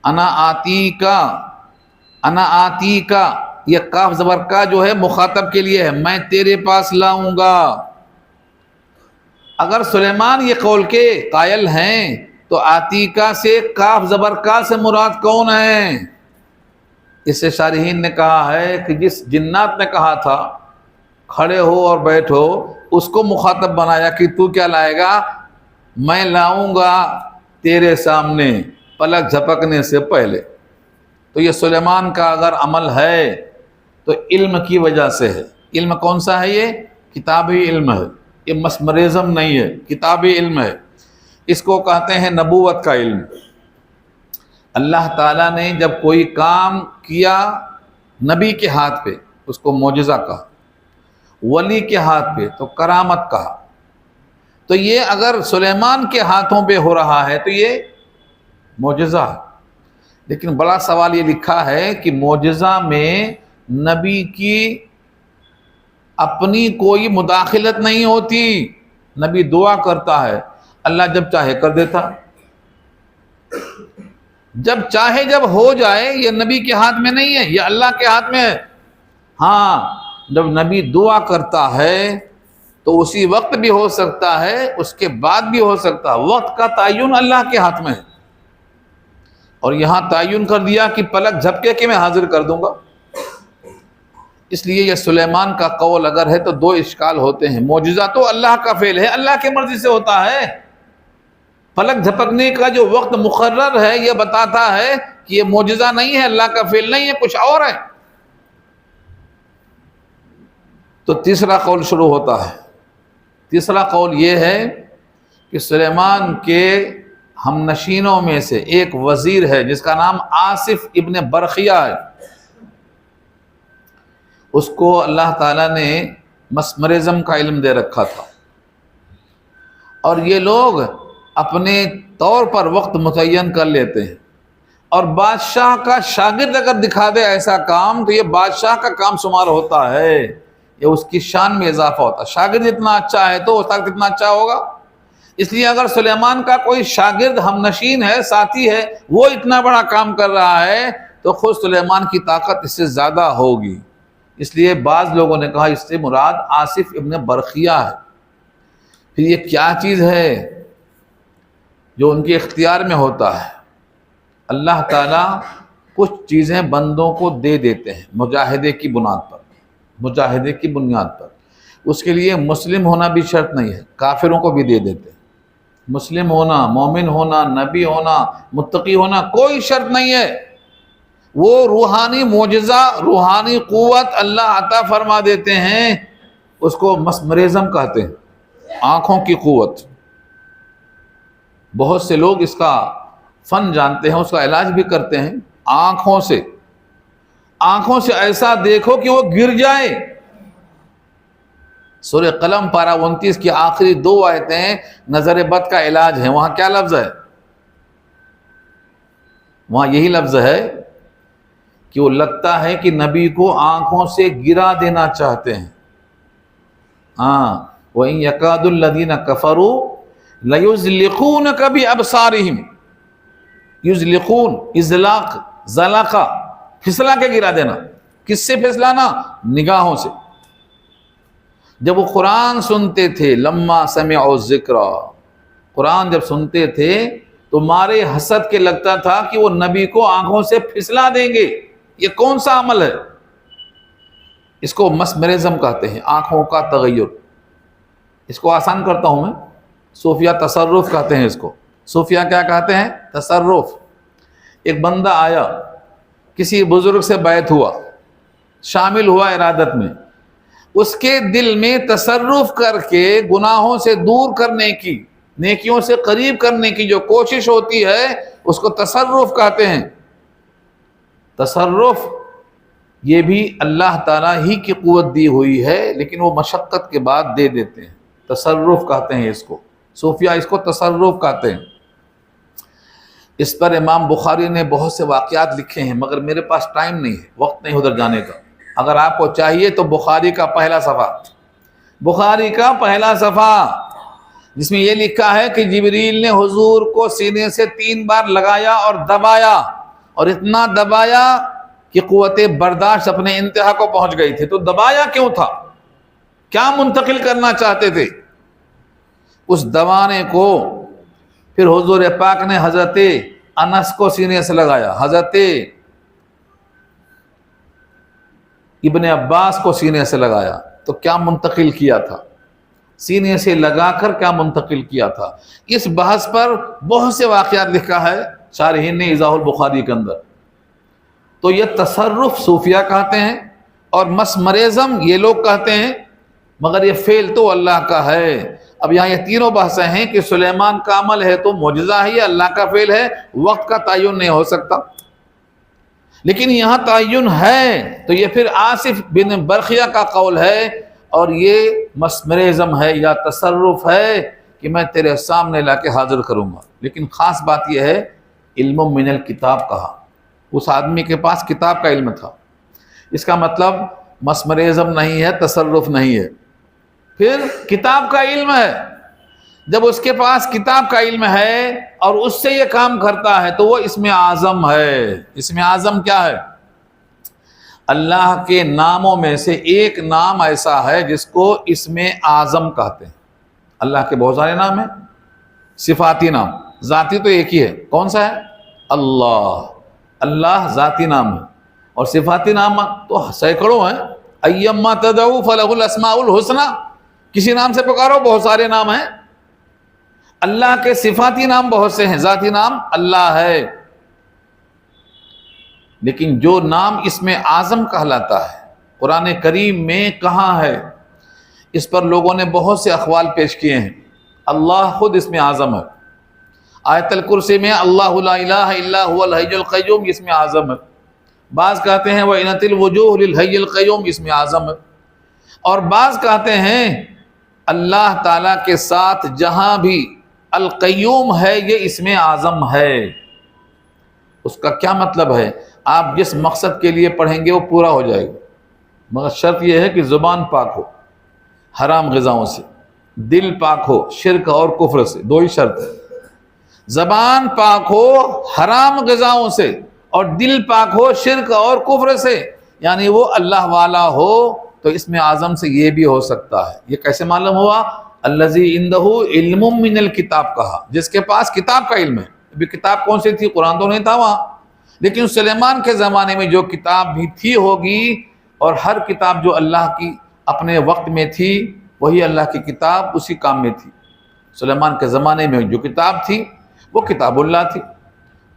انا آتی کا، انا آتی کا، یہ کاف زبر کا جو ہے مخاطب کے لیے ہے، میں تیرے پاس لاؤں گا۔ اگر سلیمان یہ قول کے قائل ہیں تو آتی کا سے کاف زبر کا سے مراد کون ہے؟ اس سے شارحین نے کہا ہے کہ جس جنات نے کہا تھا کھڑے ہو اور بیٹھو، اس کو مخاطب بنایا کہ تو کیا لائے گا؟ میں لاؤں گا تیرے سامنے پلک جھپکنے سے پہلے۔ تو یہ سلیمان کا اگر عمل ہے تو علم کی وجہ سے ہے۔ علم کون سا ہے؟ یہ کتابی علم ہے، یہ مسمرزم نہیں ہے، کتابی علم ہے۔ اس کو کہتے ہیں نبوت کا علم۔ اللہ تعالیٰ نے جب کوئی کام کیا نبی کے ہاتھ پہ اس کو معجزہ کہا، ولی کے ہاتھ پہ تو کرامت کہا۔ تو یہ اگر سلیمان کے ہاتھوں پہ ہو رہا ہے تو یہ معجزہ ہے۔ لیکن بڑا سوال یہ لکھا ہے کہ معجزہ میں نبی کی اپنی کوئی مداخلت نہیں ہوتی، نبی دعا کرتا ہے، اللہ جب چاہے کر دیتا، جب چاہے جب ہو جائے، یہ نبی کے ہاتھ میں نہیں ہے، یہ اللہ کے ہاتھ میں ہے۔ ہاں جب نبی دعا کرتا ہے تو اسی وقت بھی ہو سکتا ہے، اس کے بعد بھی ہو سکتا ہے، وقت کا تعین اللہ کے ہاتھ میں ہے۔ اور یہاں تعین کر دیا کہ پلک جھپکے کہ میں حاضر کر دوں گا۔ اس لیے یہ سلیمان کا قول اگر ہے تو دو اشکال ہوتے ہیں۔ معجزہ تو اللہ کا فعل ہے، اللہ کی مرضی سے ہوتا ہے۔ پلک جھپکنے کا جو وقت مقرر ہے یہ بتاتا ہے کہ یہ معجزہ نہیں ہے، اللہ کا فعل نہیں ہے، کچھ اور ہے۔ تو تیسرا قول شروع ہوتا ہے۔ تیسرا قول یہ ہے کہ سلیمان کے ہم نشینوں میں سے ایک وزیر ہے جس کا نام آصف ابن برخیہ ہے، اس کو اللہ تعالیٰ نے مسمرزم کا علم دے رکھا تھا، اور یہ لوگ اپنے طور پر وقت متعین کر لیتے ہیں، اور بادشاہ کا شاگرد اگر دکھا دے ایسا کام تو یہ بادشاہ کا کام شمار ہوتا ہے، یہ اس کی شان میں اضافہ ہوتا ہے۔ شاگرد اتنا اچھا ہے تو استاد کتنا اچھا ہوگا۔ اس لیے اگر سلیمان کا کوئی شاگرد ہم نشین ہے، ساتھی ہے، وہ اتنا بڑا کام کر رہا ہے تو خود سلیمان کی طاقت اس سے زیادہ ہوگی۔ اس لیے بعض لوگوں نے کہا اس سے مراد آصف ابن برخیہ ہے۔ پھر یہ کیا چیز ہے جو ان کے اختیار میں ہوتا ہے؟ اللہ تعالیٰ کچھ چیزیں بندوں کو دے دیتے ہیں مجاہدے کی بنیاد پر، مجاہدے کی بنیاد پر۔ اس کے لیے مسلم ہونا بھی شرط نہیں ہے، کافروں کو بھی دے دیتے ہیں۔ مسلم ہونا، مومن ہونا، نبی ہونا، متقی ہونا کوئی شرط نہیں ہے۔ وہ روحانی معجزہ، روحانی قوت اللہ عطا فرما دیتے ہیں، اس کو مسمرزم کہتے ہیں، آنکھوں کی قوت۔ بہت سے لوگ اس کا فن جانتے ہیں، اس کا علاج بھی کرتے ہیں۔ آنکھوں سے ایسا دیکھو کہ وہ گر جائے۔ سورہ قلم پارہ 29 کی آخری 2 آیتیں نظر بد کا علاج ہیں۔ وہاں کیا لفظ ہے؟ وہاں یہی لفظ ہے کہ وہ لگتا ہے کہ نبی کو آنکھوں سے گرا دینا چاہتے ہیں، ہاں وَإِن يَكَادُ الَّذِينَ كَفَرُوا لَيُزْلِقُونَكَ بِأَبْصَارِهِمْ، یزلقون، ازلاق، زلقہ، پھسلا کے گرا دینا. کس سے پھسلانا؟ نگاہوں سے. جب وہ قرآن سنتے تھے، لما سمعوا الذکر، قرآن جب سنتے تھے تو مارے حسد کے لگتا تھا کہ وہ نبی کو آنکھوں سے پھسلا دیں گے. یہ کون سا عمل ہے؟ اس کو مسمرزم کہتے ہیں، آنکھوں کا تغیر. اس کو آسان کرتا ہوں میں، صوفیہ تصرف کہتے ہیں اس کو. صوفیہ کیا کہتے ہیں؟ تصرف. ایک بندہ آیا، کسی بزرگ سے بیعت ہوا، شامل ہوا ارادت میں، اس کے دل میں تصرف کر کے گناہوں سے دور کرنے کی، نیکیوں سے قریب کرنے کی جو کوشش ہوتی ہے اس کو تصرف کہتے ہیں. تصرف یہ بھی اللہ تعالیٰ ہی کی قوت دی ہوئی ہے، لیکن وہ مشقت کے بعد دے دیتے ہیں. تصرف کہتے ہیں اس کو، صوفیہ اس کو تصرف کہتے ہیں. اس پر امام بخاری نے بہت سے واقعات لکھے ہیں، مگر میرے پاس ٹائم نہیں ہے، وقت نہیں ادھر جانے کا. اگر آپ کو چاہیے تو بخاری کا پہلا صفحہ، بخاری کا پہلا صفحہ جس میں یہ لکھا ہے کہ جبریل نے حضور کو سینے سے 3 بار لگایا اور دبایا، اور اتنا دبایا کہ قوت برداشت اپنے انتہا کو پہنچ گئی تھی. تو دبایا کیوں تھا؟ کیا منتقل کرنا چاہتے تھے؟ اس دبانے کو پھر حضور پاک نے حضرت انس کو سینے سے لگایا، حضرت ابن عباس کو سینے سے لگایا. تو کیا منتقل کیا تھا؟ سینے سے لگا کر کیا منتقل کیا تھا؟ اس بحث پر بہت سے واقعات لکھا ہے شارحین نے ایضاح البخاری کے اندر. تو یہ تصرف صوفیہ کہتے ہیں اور مسمرزم یہ لوگ کہتے ہیں، مگر یہ فعل تو اللہ کا ہے. اب یہاں یہ تینوں بحثیں ہیں کہ سلیمان کا عمل ہے تو معجزہ ہی اللہ کا فعل ہے، وقت کا تعین نہیں ہو سکتا. لیکن یہاں تعین ہے تو یہ پھر آصف بن برخیہ کا قول ہے، اور یہ مسمرزم ہے یا تصرف ہے کہ میں تیرے سامنے لا کے حاضر کروں گا. لیکن خاص بات یہ ہے علم من الکتاب کہا، اس آدمی کے پاس کتاب کا علم تھا. اس کا مطلب مسمرزم نہیں ہے، تصرف نہیں ہے، پھر کتاب کا علم ہے. جب اس کے پاس کتاب کا علم ہے اور اس سے یہ کام کرتا ہے تو وہ اسم اعظم ہے. اسم اعظم کیا ہے؟ اللہ کے ناموں میں سے ایک نام ایسا ہے جس کو اسم اعظم کہتے ہیں. اللہ کے بہت سارے نام ہیں، صفاتی نام، ذاتی تو ایک ہی ہے. کون سا ہے؟ اللہ. اللہ ذاتی نام ہے، اور صفاتی نام تو سینکڑوں ہیں. ایما تدعو فلہ الاسماء الحسنی، کسی نام سے پکارو، بہت سارے نام ہیں. اللہ کے صفاتی نام بہت سے ہیں، ذاتی نام اللہ ہے. لیکن جو نام اسم اعظم کہلاتا ہے قرآن کریم میں کہاں ہے، اس پر لوگوں نے بہت سے اقوال پیش کیے ہیں. اللہ خود اسم اعظم ہے. آیت الکرسی میں اللہ لا الہ الا هو الحی القیوم اسم اعظم ہے. بعض کہتے ہیں وَإِنَتِ الْوُجُوهُ لِلْحَيِّ الْقَيُّومِ اسم اعظم ہے. اور بعض کہتے ہیں اللہ تعالیٰ کے ساتھ جہاں بھی القیوم ہے یہ اسم اعظم ہے. اس کا کیا مطلب ہے؟ آپ جس مقصد کے لیے پڑھیں گے وہ پورا ہو جائے گا، مگر شرط یہ ہے کہ زبان پاک ہو حرام غذاؤں سے، دل پاک ہو شرک اور کفر سے. 2 ہی شرط ہے، زبان پاک ہو حرام غذاؤں سے اور دل پاک ہو شرک اور کفر سے، یعنی وہ اللہ والا ہو. تو اسم اعظم سے یہ بھی ہو سکتا ہے. یہ کیسے معلوم ہوا؟ الذی عندہ علم من الکتاب کہا، جس کے پاس کتاب کا علم ہے. ابھی کتاب کون سی تھی؟ قرآن تو نہیں تھا وہاں، لیکن سلیمان کے زمانے میں جو کتاب بھی تھی ہوگی، اور ہر کتاب جو اللہ کی اپنے وقت میں تھی وہی اللہ کی کتاب اسی کام میں تھی. سلیمان کے زمانے میں جو کتاب تھی وہ کتاب اللہ تھی.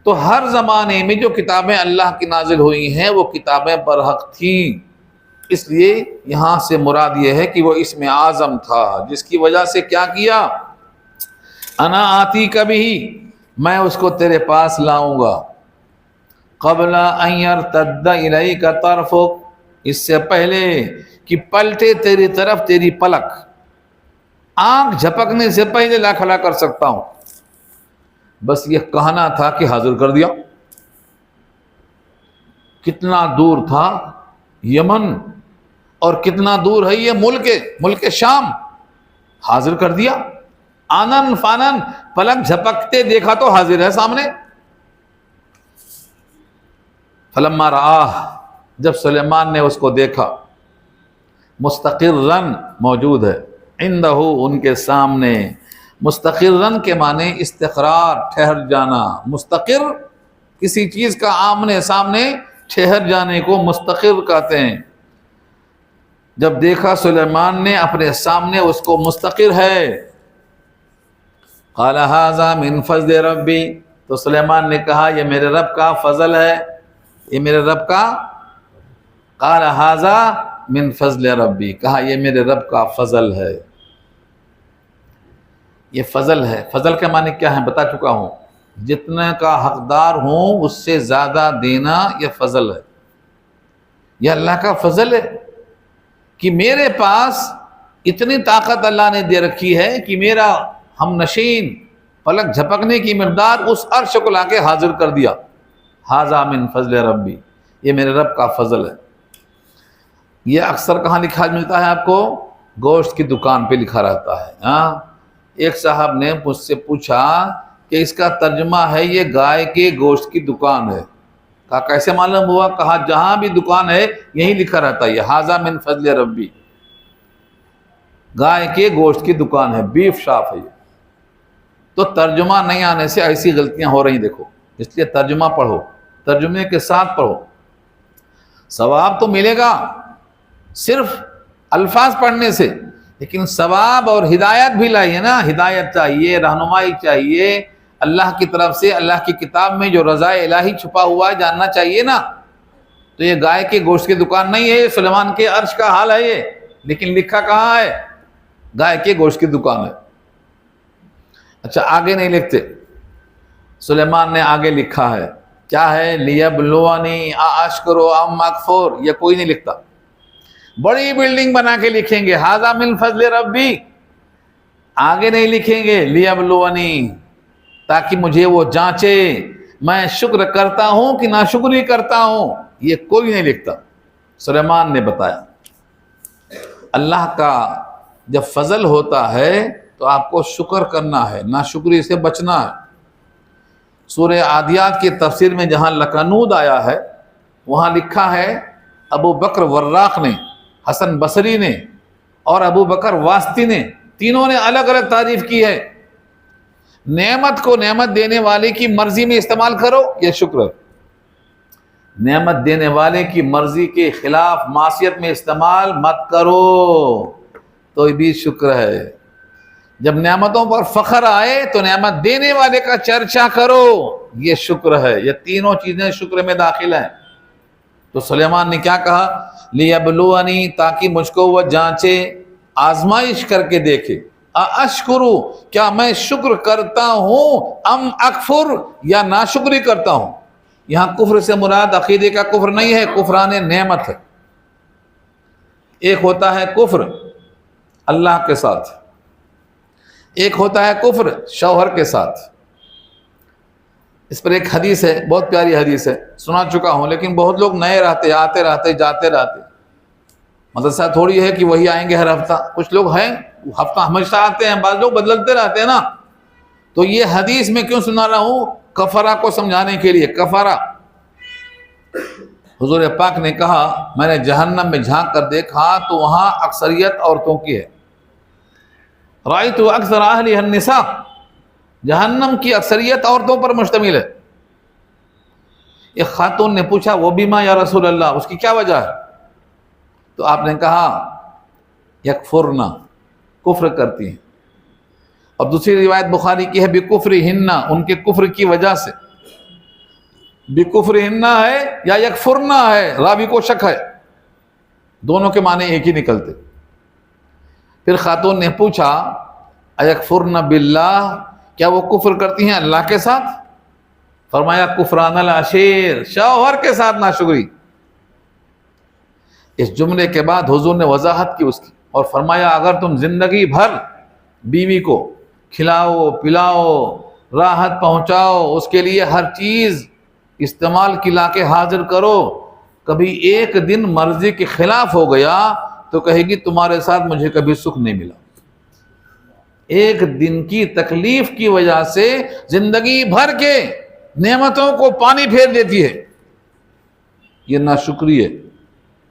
تو ہر زمانے میں جو کتابیں اللہ کی نازل ہوئی ہیں وہ کتابیں برحق تھیں. اس لیے یہاں سے مراد یہ ہے کہ وہ اسم اعظم تھا، جس کی وجہ سے کیا کیا؟ انا آتی کبھی، میں اس کو تیرے پاس لاؤں گا. قبل ان یرتد الیک طرفک، اس سے پہلے کہ پلٹے تیری طرف تیری پلک. آنکھ جھپکنے سے پہلے لا کھڑا کر سکتا ہوں. بس یہ کہنا تھا کہ حاضر کر دیا. کتنا دور تھا؟ یمن. اور کتنا دور ہے یہ ملک شام، حاضر کر دیا، آنن فانن، پلک جھپکتے دیکھا تو حاضر ہے سامنے۔ فلما رآہ، جب سلیمان نے اس کو دیکھا، مستقرن موجود ہے، عندہ ان کے سامنے، مستقرن کے معنی استقرار، ٹھہر جانا، مستقر کسی چیز کا آمنے سامنے ٹھہر جانے کو مستقر کہتے ہیں۔ جب دیکھا سلیمان نے اپنے سامنے اس کو مستقر ہے، قال ھذا من فضل ربی، تو سلیمان نے کہا یہ میرے رب کا فضل ہے، یہ میرے رب کا، قال ھذا من فضل ربی، کہا یہ میرے رب کا فضل ہے، یہ فضل ہے۔ فضل کے معنی کیا ہے بتا چکا ہوں، جتنے کا حقدار ہوں اس سے زیادہ دینا، یہ فضل ہے، یہ اللہ کا فضل ہے کہ میرے پاس اتنی طاقت اللہ نے دے رکھی ہے کہ میرا ہم نشین پلک جھپکنے کی مقدار اس عرش کو لا کے حاضر کر دیا۔ ھذا من فضل ربی، یہ میرے رب کا فضل ہے۔ یہ اکثر کہاں لکھا ملتا ہے آپ کو؟ گوشت کی دکان پہ لکھا رہتا ہے۔ ہاں، ایک صاحب نے مجھ سے پوچھا کہ اس کا ترجمہ ہے یہ گائے کے گوشت کی دکان ہے۔ کہا کیسے معلوم ہوا؟ کہا جہاں بھی دکان ہے یہی لکھا رہتا ہے، ھذا من فضل ربی، گائے کے گوشت کی دکان ہے، بیف شاپ ہے یہ۔ تو ترجمہ نہیں آنے سے ایسی غلطیاں ہو رہی، دیکھو، اس لیے ترجمہ پڑھو، ترجمے کے ساتھ پڑھو، ثواب تو ملے گا صرف الفاظ پڑھنے سے، لیکن ثواب اور ہدایت بھی لائیے نا، ہدایت چاہیے، رہنمائی چاہیے، اللہ کی طرف سے، اللہ کی کتاب میں جو رضا الہی چھپا ہوا ہے جاننا چاہیے نا۔ تو یہ گائے کے گوشت کی دکان نہیں ہے، یہ سلیمان کے عرش کا حال ہے یہ، لیکن لکھا کہاں ہے؟ گائے کے گوشت کی دکان ہے۔ اچھا آگے نہیں لکھتے، سلیمان نے آگے لکھا ہے، کیا ہے؟ لیبلونی ااشکر ام اکفر، یہ کوئی نہیں لکھتا، بڑی بلڈنگ بنا کے لکھیں گے ھذا من فضل ربی، آگے نہیں لکھیں گے لیبلونی، تاکہ مجھے وہ جانچے میں شکر کرتا ہوں کہ ناشکری کرتا ہوں، یہ کوئی نہیں لکھتا۔ سلیمان نے بتایا اللہ کا جب فضل ہوتا ہے تو آپ کو شکر کرنا ہے، ناشکری سے بچنا ہے۔ سورہ عادیات کی تفسیر میں جہاں لکنود آیا ہے وہاں لکھا ہے ابو بکر وراق نے، حسن بصری نے اور ابو بکر واسطی نے، تینوں نے الگ الگ تعریف کی ہے۔ نعمت کو نعمت دینے والے کی مرضی میں استعمال کرو، یہ شکر ہے۔ نعمت دینے والے کی مرضی کے خلاف معصیت میں استعمال مت کرو تو بھی شکر ہے۔ جب نعمتوں پر فخر آئے تو نعمت دینے والے کا چرچا کرو، یہ شکر ہے۔ یہ تینوں چیزیں شکر میں داخل ہیں۔ تو سلیمان نے کیا کہا؟ لیبلونی، تاکہ مجھ کو وہ جانچے، آزمائش کر کے دیکھے، اشکرو، کیا میں شکر کرتا ہوں، ام اکفر، یا ناشکری کرتا ہوں۔ یہاں کفر سے مراد عقیدے کا کفر نہیں ہے، کفران نعمت ہے۔ ایک ہوتا ہے کفر اللہ کے ساتھ، ایک ہوتا ہے کفر شوہر کے ساتھ۔ اس پر ایک حدیث ہے، بہت پیاری حدیث ہے، سنا چکا ہوں، لیکن بہت لوگ نئے رہتے، آتے رہتے، جاتے رہتے۔ مدرسہ تھوڑی ہے کہ وہی آئیں گے ہر ہفتہ، کچھ لوگ ہیں ہفتہ ہمیشہ آتے ہیں، بعض لوگ بدلتے رہتے ہیں نا۔ تو یہ حدیث میں کیوں سنا رہا ہوں؟ کفارہ کو سمجھانے کے لیے۔ کفارہ، حضور پاک نے کہا میں نے جہنم میں جھانک کر دیکھا تو وہاں اکثریت عورتوں کی ہے، رأیت اکثر اہلہ النساء، جہنم کی اکثریت عورتوں پر مشتمل ہے۔ ایک خاتون نے پوچھا وہ بھی ماں یا رسول اللہ، اس کی کیا وجہ ہے؟ تو آپ نے کہا یکفرنا، کفر کرتی ہیں، اور دوسری روایت بخاری کی ہے بکفرہن، ان کے کفر کی وجہ سے۔ بکفرہن ہے یا یکفرنا ہے، راوی کو شک ہے، دونوں کے معنی ایک ہی نکلتے۔ پھر خاتون نے پوچھا ایکفرن باللہ، کیا وہ کفر کرتی ہیں اللہ کے ساتھ؟ فرمایا کفران العشیر، شوہر کے ساتھ ناشکری۔ اس جملے کے بعد حضور نے وضاحت کی اس کی، اور فرمایا اگر تم زندگی بھر بیوی کو کھلاؤ پلاؤ، راحت پہنچاؤ، اس کے لیے ہر چیز استعمال کی لا کے حاضر کرو، کبھی ایک دن مرضی کے خلاف ہو گیا تو کہے گی تمہارے ساتھ مجھے کبھی سکھ نہیں ملا۔ ایک دن کی تکلیف کی وجہ سے زندگی بھر کے نعمتوں کو پانی پھیر دیتی ہے، یہ ناشکری ہے،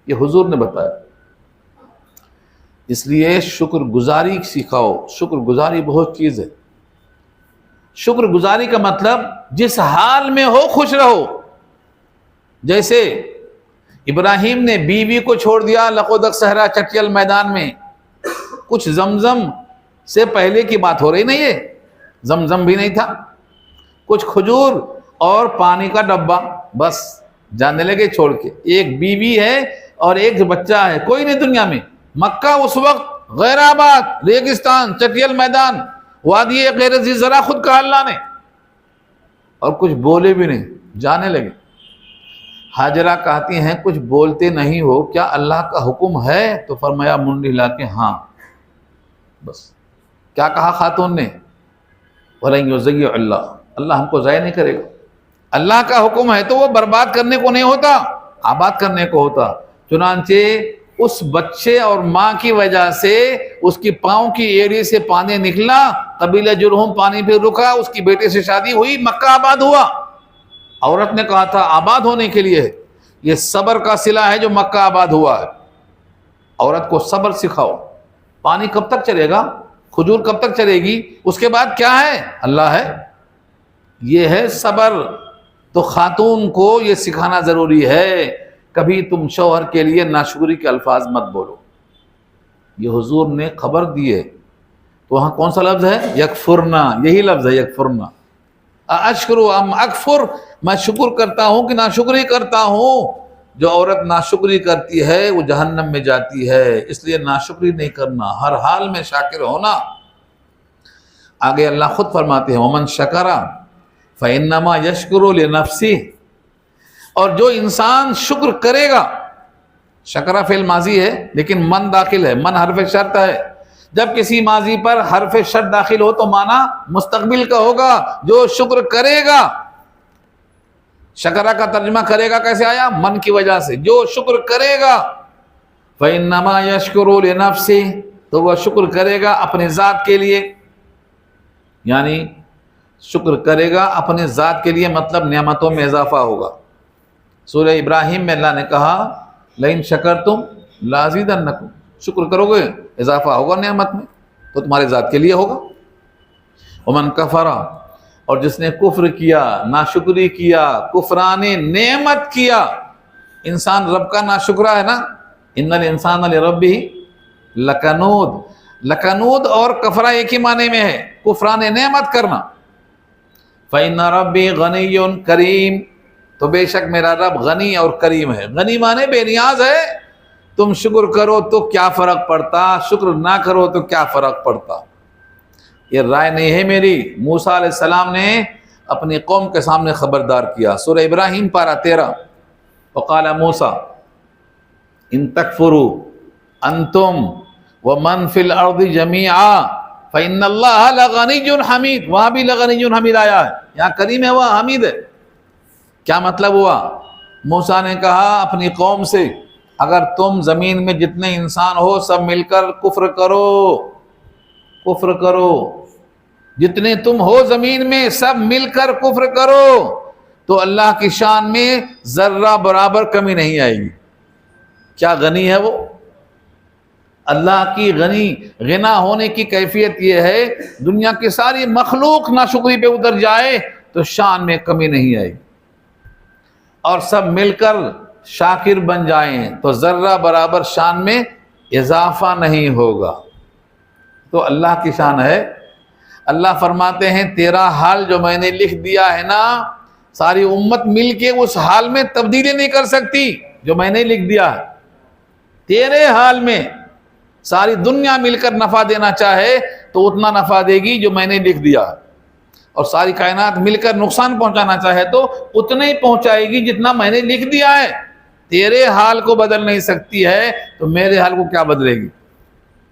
یہ حضور نے بتایا۔ اس لیے شکر گزاری سکھاؤ، شکر گزاری بہت چیز ہے۔ شکر گزاری کا مطلب جس حال میں ہو خوش رہو۔ جیسے ابراہیم نے بیوی کو چھوڑ دیا لقودق صحرا چٹیل میدان میں، کچھ زمزم سے پہلے کی بات ہو رہی نہیں ہے، زمزم بھی نہیں تھا، کچھ کھجور اور پانی کا ڈبہ، بس جانے لگے چھوڑ کے۔ ایک بیوی ہے اور ایک بچہ ہے، کوئی نہیں دنیا میں۔ مکہ اس وقت غیر آباد، ریگستان، چٹیل میدان، وادی غیر ذی زرع خود کہا اللہ نے، اور کچھ بولے بھی نہیں، جانے لگے۔ حاجرہ کہتی ہیں کچھ بولتے نہیں ہو، کیا اللہ کا حکم ہے؟ تو فرمایا منڈی ہلا کے ہاں، بس۔ کیا کہا خاتون نے؟ وَلَن يُضِيعَ اللَّهُ، اللہ ہم کو ضائع نہیں کرے گا۔ اللہ کا حکم ہے تو وہ برباد کرنے کو نہیں ہوتا، آباد کرنے کو ہوتا۔ چنانچہ اس بچے اور ماں کی وجہ سے اس کی پاؤں کی ایڑی سے پانی نکلا، قبیلہ جرہم پانی پہ رکا، اس کی بیٹے سے شادی ہوئی، مکہ آباد ہوا۔ عورت نے کہا تھا آباد ہونے کے لیے ہے، یہ صبر کا صلہ ہے جو مکہ آباد ہوا ہے۔ عورت کو صبر سکھاؤ۔ پانی کب تک چلے گا؟ کھجور کب تک چلے گی؟ اس کے بعد کیا ہے؟ اللہ ہے، یہ ہے صبر۔ تو خاتون کو یہ سکھانا ضروری ہے، کبھی تم شوہر کے لیے ناشکری کے الفاظ مت بولو، یہ حضور نے خبر دی ہے۔ تو وہاں کون سا لفظ ہے؟ یکفرنا، یہی لفظ ہے یکفرنا۔ اشکر ام اکفر، میں شکر کرتا ہوں کہ ناشکری کرتا ہوں۔ جو عورت ناشکری کرتی ہے وہ جہنم میں جاتی ہے، اس لیے ناشکری نہیں کرنا، ہر حال میں شاکر ہونا۔ آگے اللہ خود فرماتے ہیں ومن شکر فانما یشکر لنفسہ، اور جو انسان شکر کرے گا، شکرہ فعل ماضی ہے لیکن من داخل ہے، من حرف شرط ہے۔ جب کسی ماضی پر حرف شرط داخل ہو تو معنی مستقبل کا ہوگا، جو شکر کرے گا۔ شکرہ کا ترجمہ کرے گا کیسے آیا؟ من کی وجہ سے، جو شکر کرے گا فانما یشکر لنفسہ، تو وہ شکر کرے گا اپنے ذات کے لیے، یعنی شکر کرے گا اپنے ذات کے لیے، مطلب نعمتوں میں اضافہ ہوگا۔ سورہ ابراہیم میں اللہ نے کہا لئن شکرتم لازیدنکم، شکر کرو گے اضافہ ہوگا نعمت میں، تو تمہارے ذات کے لیے ہوگا۔ ومن کفر، اور جس نے کفر کیا، ناشکری کیا، کفران نعمت کیا۔ انسان رب کا ناشکرہ ہے نا، ان الانسان لربہ لکنود، لکنود اور کفرہ ایک ہی معنی میں ہے، کفران نعمت کرنا۔ فإن ربی غنی کریم، تو بے شک میرا رب غنی اور کریم ہے۔ غنی معنی بے نیاز ہے، تم شکر کرو تو کیا فرق پڑتا، شکر نہ کرو تو کیا فرق پڑتا۔ یہ رائے نہیں ہے میری، موسیٰ علیہ السلام نے اپنی قوم کے سامنے خبردار کیا۔ سورہ ابراہیم پارہ 13، وقال موسیٰ ان تکفروا انتم ومن فی الارض جمیعا فإن اللہ لغنی حمید، وہاں بھی لغنی حمید آیا ہے، یہاں کریم ہے وہاں حمید ہے۔ کیا مطلب ہوا؟ موسیٰ نے کہا اپنی قوم سے اگر تم زمین میں جتنے انسان ہو سب مل کر کفر کرو، کفر کرو، جتنے تم ہو زمین میں سب مل کر کفر کرو، تو اللہ کی شان میں ذرہ برابر کمی نہیں آئے گی۔ کیا غنی ہے وہ؟ اللہ کی غنا ہونے کی کیفیت یہ ہے دنیا کی ساری مخلوق ناشکری پہ اتر جائے تو شان میں کمی نہیں آئے گی، اور سب مل کر شاکر بن جائیں تو ذرہ برابر شان میں اضافہ نہیں ہوگا۔ تو اللہ کی شان ہے۔ اللہ فرماتے ہیں تیرا حال جو میں نے لکھ دیا ہے نا، ساری امت مل کے اس حال میں تبدیلی نہیں کر سکتی جو میں نے لکھ دیا ہے۔ تیرے حال میں ساری دنیا مل کر نفع دینا چاہے تو اتنا نفع دے گی جو میں نے لکھ دیا ہے، اور ساری کائنات مل کر نقصان پہنچانا چاہے تو اتنا ہی پہنچائے گی جتنا میں نے لکھ دیا ہے۔ تیرے حال کو بدل نہیں سکتی ہے تو میرے حال کو کیا بدلے گی؟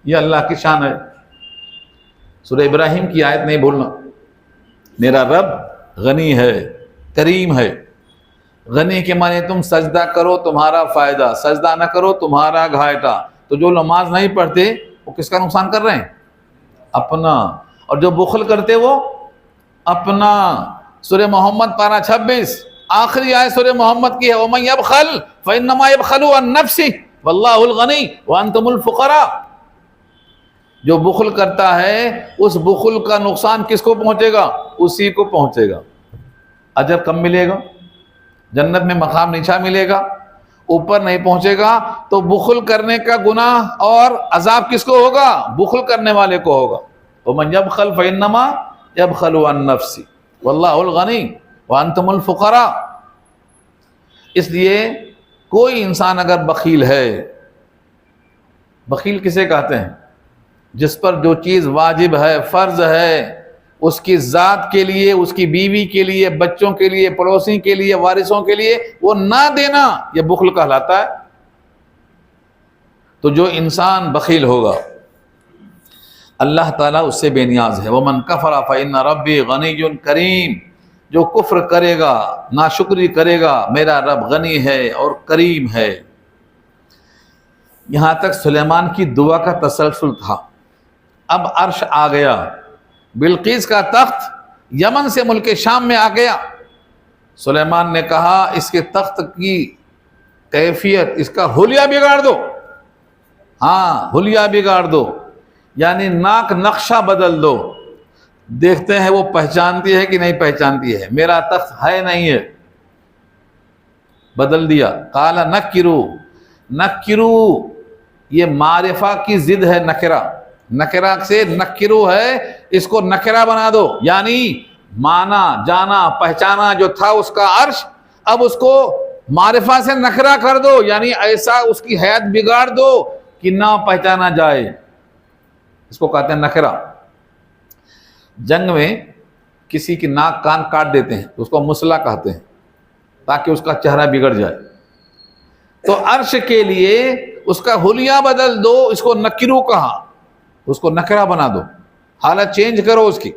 یہ اللہ کی شان ہے۔ سورہ ابراہیم کی آیت نہیں بھولنا، میرا رب غنی ہے، کریم ہے۔ غنی کے معنی تم سجدہ کرو تمہارا فائدہ، سجدہ نہ کرو تمہارا گھاٹا۔ تو جو نماز نہیں پڑھتے وہ کس کا نقصان کر رہے ہیں؟ اپنا۔ اور جو بخل کرتے وہ اپنا۔ سورہ محمد پارہ 26 آخری آیت سورہ محمد کی ہے، وَمَن يَبْخَلْ فَإِنَّمَا يَبْخَلُ عَن نَفْسِهِ وَاللَّهُ الْغَنِيُّ وَأَنْتُمُ الْفُقَرَاءُ۔ جو بخل کرتا ہے اس بخل کا نقصان کس کو پہنچے گا؟ اسی کو پہنچے گا۔ اجر کم ملے گا، جنت میں مقام نیچا ملے گا، اوپر نہیں پہنچے گا۔ تو بخل کرنے کا گناہ اور عذاب کس کو ہوگا؟ بخل کرنے والے کو ہوگا۔ وَمَن يَبْخَلْ فَإِنَّمَا يَبْخَلُ عَن نَفْسِهِ وَاللَّهُ الْغَنِيُّ وَأَنْتُمُ الْفُقَرَاءُ۔ اس لیے کوئی انسان اگر بخیل ہے، بخیل کسے کہتے ہیں؟ جس پر جو چیز واجب ہے، فرض ہے، اس کی ذات کے لیے، اس کی بیوی کے لیے، بچوں کے لیے، پڑوسی کے لیے، وارثوں کے لیے وہ نہ دینا، یہ بخل کہلاتا ہے۔ تو جو انسان بخیل ہوگا اللہ تعالیٰ اس سے بے نیاز ہے۔ وَمَن كَفَرَ فَإِنَّ رَبِّي غَنِيٌّ کریم۔ جو کفر کرے گا، ناشکری کرے گا، میرا رب غنی ہے اور کریم ہے۔ یہاں تک سلیمان کی دعا کا تسلسل تھا۔ اب عرش آ گیا، بلقیس کا تخت یمن سے ملک شام میں آ گیا۔ سلیمان نے کہا اس کے تخت کی کیفیت، اس کا حلیہ بگاڑ دو۔ ہاں، حلیہ بگاڑ دو، یعنی ناک نقشہ بدل دو۔ دیکھتے ہیں وہ پہچانتی ہے کہ نہیں پہچانتی ہے۔ میرا تخت ہے نہیں ہے، بدل دیا۔ قال نکرو، نکرو یہ معرفہ کی ضد ہے، نکرہ، نکرہ سے نکرو ہے، اس کو نکرہ بنا دو، یعنی مانا، جانا، پہچانا جو تھا اس کا عرش، اب اس کو معرفہ سے نکرہ کر دو، یعنی ایسا اس کی حیت بگاڑ دو کہ نہ پہچانا جائے۔ اس کو کہتے ہیں نکرہ۔ جنگ میں کسی کی ناک کان کاٹ دیتے ہیں تو اس کو مسلح کہتے ہیں، تاکہ اس کا چہرہ بگڑ جائے۔ تو عرش کے لیے اس کا حلیہ بدل دو، اس کو نکرو کہا، اس کو نکرہ بنا دو، حالت چینج کرو اس کی۔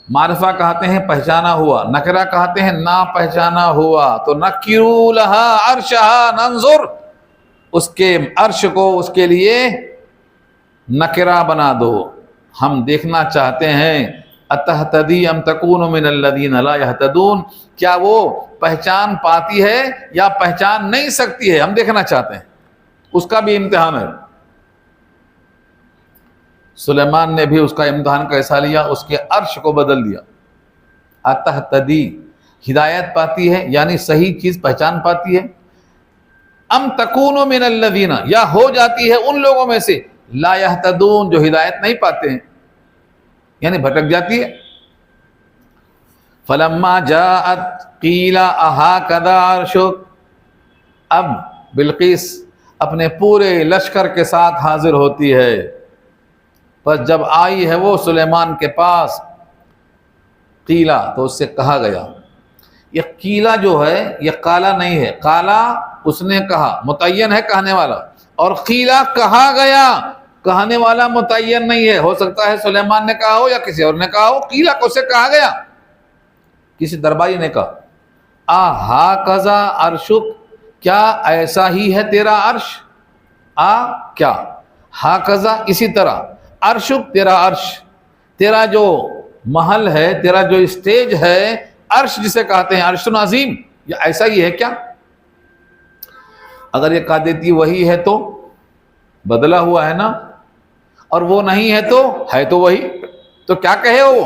معرفہ کہتے ہیں پہچانا ہوا، نکرہ کہتے ہیں نہ پہچانا ہوا۔ تو نکرو لہا عرشہا ننظر، اس کے عرش کو اس کے لیے نکرہ بنا دو، ہم دیکھنا چاہتے ہیں۔ اتہتدی ام تکون من الذین لا یہتدون، کیا وہ پہچان پاتی ہے یا پہچان نہیں سکتی ہے، ہم دیکھنا چاہتے ہیں۔ اس کا بھی امتحان ہے۔ سلیمان نے بھی اس کا امتحان کیسا لیا؟ اس کے عرش کو بدل دیا۔ اتہتدی ہدایت پاتی ہے، یعنی صحیح چیز پہچان پاتی ہے۔ ام تکون من الذین، یا ہو جاتی ہے ان لوگوں میں سے لا یہتدون جو ہدایت نہیں پاتے ہیں، یعنی بھٹک جاتی ہے۔ فلما جاءت قیل اہکذا عرشک، اب بلقیس اپنے پورے لشکر کے ساتھ حاضر ہوتی ہے۔ پس جب آئی ہے وہ سلیمان کے پاس، قیلا تو اس سے کہا گیا۔ یہ قیلا جو ہے یہ قالا نہیں ہے، قالا اس نے کہا، متعین ہے کہنے والا، اور قیلا کہا گیا، کہنے والا متعین نہیں ہے۔ ہو سکتا ہے سلیمان نے کہا ہو یا کسی اور نے کہا ہو، قیلا کو سے کہا گیا، کسی درباری نے کہا۔ اہکذا عرشک، کیا ایسا ہی ہے تیرا عرش؟ کیا ہکذا اسی طرح، عرشک تیرا عرش، تیرا جو محل ہے، تیرا جو اسٹیج ہے، عرش جسے کہتے ہیں، عرش عظیم، یہ ایسا ہی ہے کیا؟ اگر یہ کہہ دیتی وہی ہے تو بدلا ہوا ہے نا، اور وہ نہیں ہے تو ہے تو وہی، تو کیا کہے وہ؟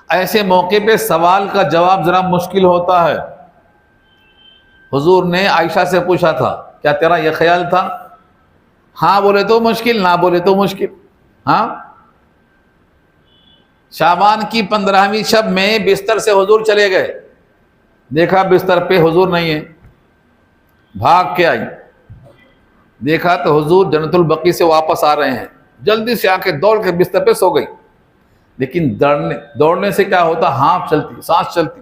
ایسے موقع پہ سوال کا جواب ذرا مشکل ہوتا ہے۔ حضور نے عائشہ سے پوچھا تھا کیا تیرا یہ خیال تھا؟ ہاں بولے تو مشکل، نہ بولے تو مشکل۔ ہاں، شعبان کی 15ویں شب میں بستر سے حضور چلے گئے، دیکھا بستر پہ حضور نہیں ہے، بھاگ کے آئی، دیکھا تو حضور جنت البقیع سے واپس آ رہے ہیں، جلدی سے آ کے دوڑ کے بستر پہ سو گئی۔ لیکن دوڑنے سے کیا ہوتا؟ ہانپ چلتی، سانس چلتی۔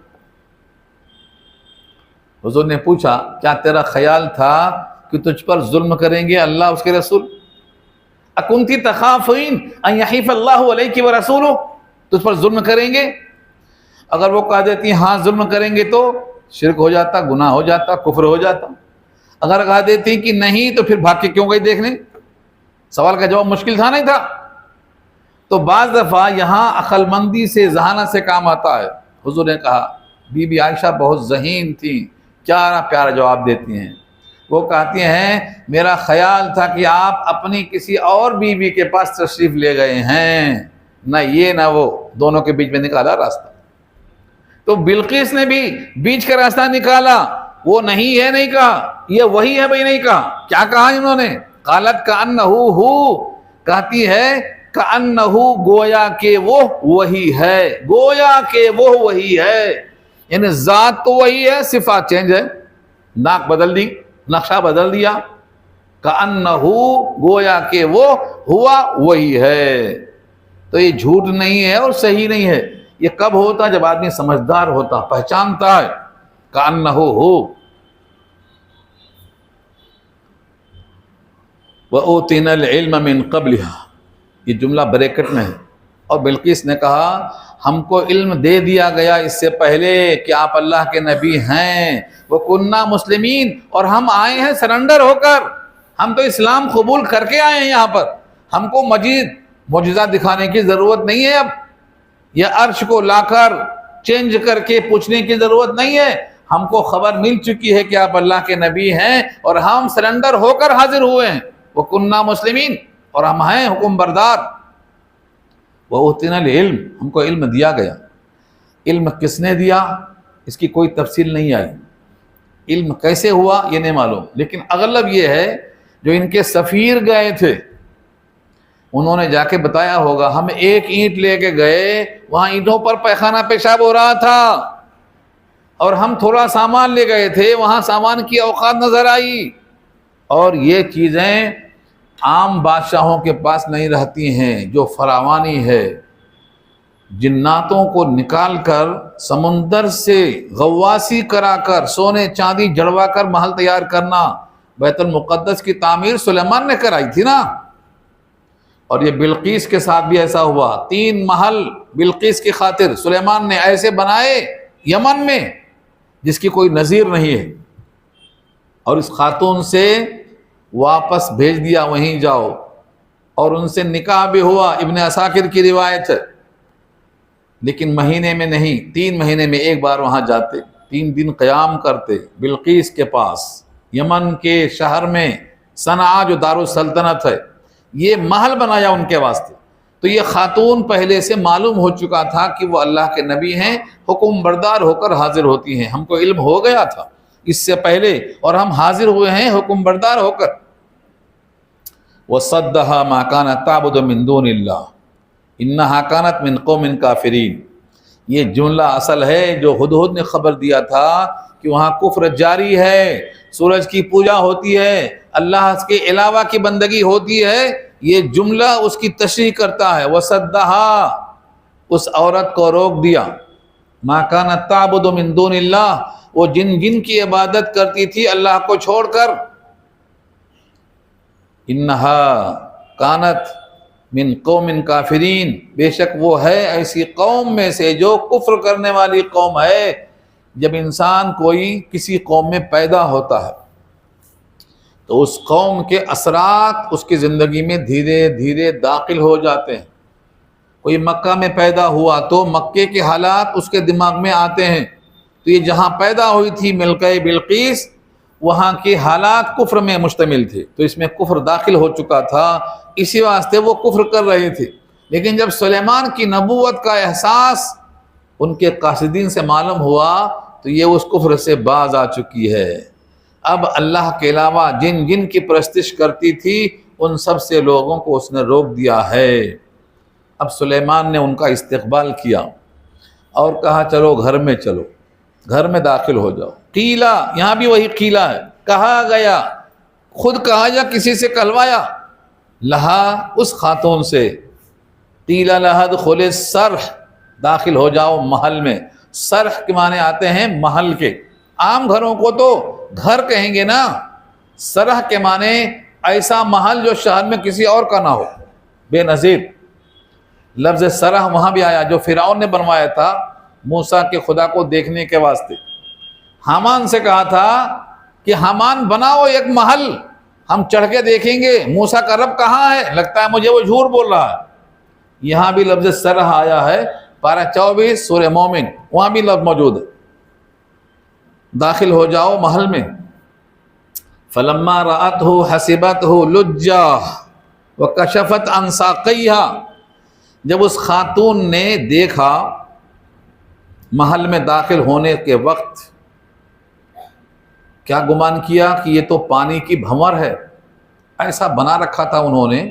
حضور نے پوچھا کیا تیرا خیال تھا کہ تجھ پر ظلم کریں گے اللہ اس کے رسول؟ اکنتی تخافین ان یحیف اللہ علیک ورسولہ، تجھ پر ظلم کریں گے؟ اگر وہ کہہ دیتی ہاں ظلم کریں گے تو شرک ہو جاتا، گناہ ہو جاتا، کفر ہو جاتا۔ اگر کہا دیتی کہ نہیں تو پھر بھاگ کے کیوں گئی دیکھنے؟ سوال کا جواب مشکل تھا نہیں تھا؟ تو بعض دفعہ یہاں عقل مندی سے، ذہانت سے کام آتا ہے۔ حضور نے کہا، بی بی عائشہ بہت ذہین تھیں، پیارا پیارا جواب دیتی ہیں۔ وہ کہتی ہیں میرا خیال تھا کہ آپ اپنی کسی اور بیوی کے پاس تشریف لے گئے ہیں، نہ یہ نہ وہ، دونوں کے بیچ میں نکالا راستہ۔ تو بلقیس نے بھی بیچ کا راستہ نکالا، وہ نہیں ہے نہیں کہا، یہ وہی ہے بھائی نہیں کہا۔ کیا کہا انہوں نے؟ قالت کأنہ ہو، کہتی ہے کأنہ، گویا کہ وہ وہی ہے، گویا کہ وہ وہی ہے، یعنی ذات تو وہی ہے، صفات چینج ہے، ناک بدل دی، نقشہ بدل دیا۔ کأنہ، گویا کہ وہ ہوا وہی ہے۔ تو یہ جھوٹ نہیں ہے اور صحیح نہیں ہے۔ یہ کب ہوتا؟ جب آدمی سمجھدار ہوتا، پہچانتا ہے۔ کأنہ ہو، وَأُوتِينَا الْعِلْمَ مِنْ قَبْلِهَا، یہ جملہ بریکٹ میں ہے۔ اور بلقیس نے کہا ہم کو علم دے دیا گیا اس سے پہلے کہ آپ اللہ کے نبی ہیں، وَكُنَّا مُسْلِمِينَ، اور ہم آئے ہیں سرنڈر ہو کر، ہم تو اسلام قبول کر کے آئے ہیں یہاں پر، ہم کو مزید معجزہ دکھانے کی ضرورت نہیں ہے اب، یہ عرش کو لا کر چینج کر کے پوچھنے کی ضرورت نہیں ہے، ہم کو خبر مل چکی ہے کہ آپ اللہ کے نبی ہیں اور ہم سرنڈر ہو کر حاضر ہوئے ہیں۔ وَكُنَّا مُسْلِمِينَ، اور ہم ہیں حکم بردار۔ وَأُوتِينَا الْعِلْمَ، ہم کو علم دیا گیا۔ علم کس نے دیا اس کی کوئی تفصیل نہیں آئی، علم کیسے ہوا یہ نہیں معلوم، لیکن اغلب یہ ہے جو ان کے سفیر گئے تھے انہوں نے جا کے بتایا ہوگا، ہم ایک اینٹ لے کے گئے، وہاں اینٹوں پر پیخانہ پیشاب ہو رہا تھا، اور ہم تھوڑا سامان لے گئے تھے، وہاں سامان کی اوقات نظر آئی۔ اور یہ چیزیں عام بادشاہوں کے پاس نہیں رہتی ہیں، جو فراوانی ہے، جناتوں کو نکال کر سمندر سے غواصی کرا کر سونے چاندی جڑوا کر محل تیار کرنا، بیت المقدس کی تعمیر سلیمان نے کرائی تھی نا۔ اور یہ بلقیس کے ساتھ بھی ایسا ہوا، 3 محل بلقیس کی خاطر سلیمان نے ایسے بنائے یمن میں جس کی کوئی نظیر نہیں ہے، اور اس خاتون سے واپس بھیج دیا وہیں جاؤ، اور ان سے نکاح بھی ہوا، ابن عساکر کی روایت ہے، لیکن مہینے میں نہیں، 3 مہینے میں ایک بار وہاں جاتے، 3 دن قیام کرتے بلقیس کے پاس، یمن کے شہر میں صنعا جو دارالسلطنت ہے، یہ محل بنایا ان کے واسطے۔ تو یہ خاتون پہلے سے معلوم ہو چکا تھا کہ وہ اللہ کے نبی ہیں، حکم بردار ہو کر حاضر ہوتی ہیں، ہم کو علم ہو گیا تھا اس سے پہلے، اور ہم حاضر ہوئے ہیں حکم بردار ہو کر۔ وَصَدَّهَا مَا كَانَتْ تَعْبُدُ مِن دُونِ اللَّهِ إِنَّهَا كَانَتْ مِن قَوْمٍ كَافِرِينَ، یہ جملہ اصل ہے جو ہدہد نے خبر دیا تھا کہ وہاں کفر جاری ہے، سورج کی پوجا ہوتی ہے، اللہ کے علاوہ کی بندگی ہوتی ہے، یہ جملہ اس کی تشریح کرتا ہے۔ وَصَدَّهَا، اس عورت کو روک دیا، مَا كَانَتْ تَعْبُدُ مِن دُونِ اللَّهِ، وہ جن کی عبادت کرتی تھی اللہ کو چھوڑ کر، انہا کانت من قوم کافرین، بے شک وہ ہے ایسی قوم میں سے جو کفر کرنے والی قوم ہے۔ جب انسان کوئی کسی قوم میں پیدا ہوتا ہے تو اس قوم کے اثرات اس کی زندگی میں دھیرے دھیرے داخل ہو جاتے ہیں۔ کوئی مکہ میں پیدا ہوا تو مکے کے حالات اس کے دماغ میں آتے ہیں، تو یہ جہاں پیدا ہوئی تھی ملکہ بلقیس، وہاں کے حالات کفر میں مشتمل تھے، تو اس میں کفر داخل ہو چکا تھا، اسی واسطے وہ کفر کر رہے تھے۔ لیکن جب سلیمان کی نبوت کا احساس ان کے قاصدین سے معلوم ہوا تو یہ اس کفر سے باز آ چکی ہے۔ اب اللہ کے علاوہ جن کی پرستش کرتی تھی ان سب سے لوگوں کو اس نے روک دیا ہے۔ اب سلیمان نے ان کا استقبال کیا اور کہا چلو گھر میں چلو، گھر میں داخل ہو جاؤ۔ قیلا، یہاں بھی وہی قیلا ہے، کہا گیا، خود کہا یا کسی سے کہلوایا، لہا، اس خاتون سے، قیلا لہا ادخل الصرح، داخل ہو جاؤ محل میں۔ صرح کے معنی آتے ہیں محل کے، عام گھروں کو تو گھر کہیں گے نا، صرح کے معنی ایسا محل جو شہر میں کسی اور کا نہ ہو، بے نظیر۔ لفظ صرح وہاں بھی آیا جو فرعون نے بنوایا تھا موسیٰ کے خدا کو دیکھنے کے واسطے، حامان سے کہا تھا کہ حامان بناؤ ایک محل، ہم چڑھ کے دیکھیں گے موسیٰ کا رب کہاں ہے، لگتا ہے مجھے وہ جھوٹ بول رہا ہے۔ یہاں بھی لفظ سرح آیا ہے، پارہ 24 سورہ مومن، وہاں بھی لفظ موجود ہے، داخل ہو جاؤ محل میں۔ فلما رأتہ حسبتہ لجا وکشفت عن ساقیہا، جب اس خاتون نے دیکھا محل میں داخل ہونے کے وقت، کیا گمان کیا کہ یہ تو پانی کی بھنور ہے۔ ایسا بنا رکھا تھا انہوں نے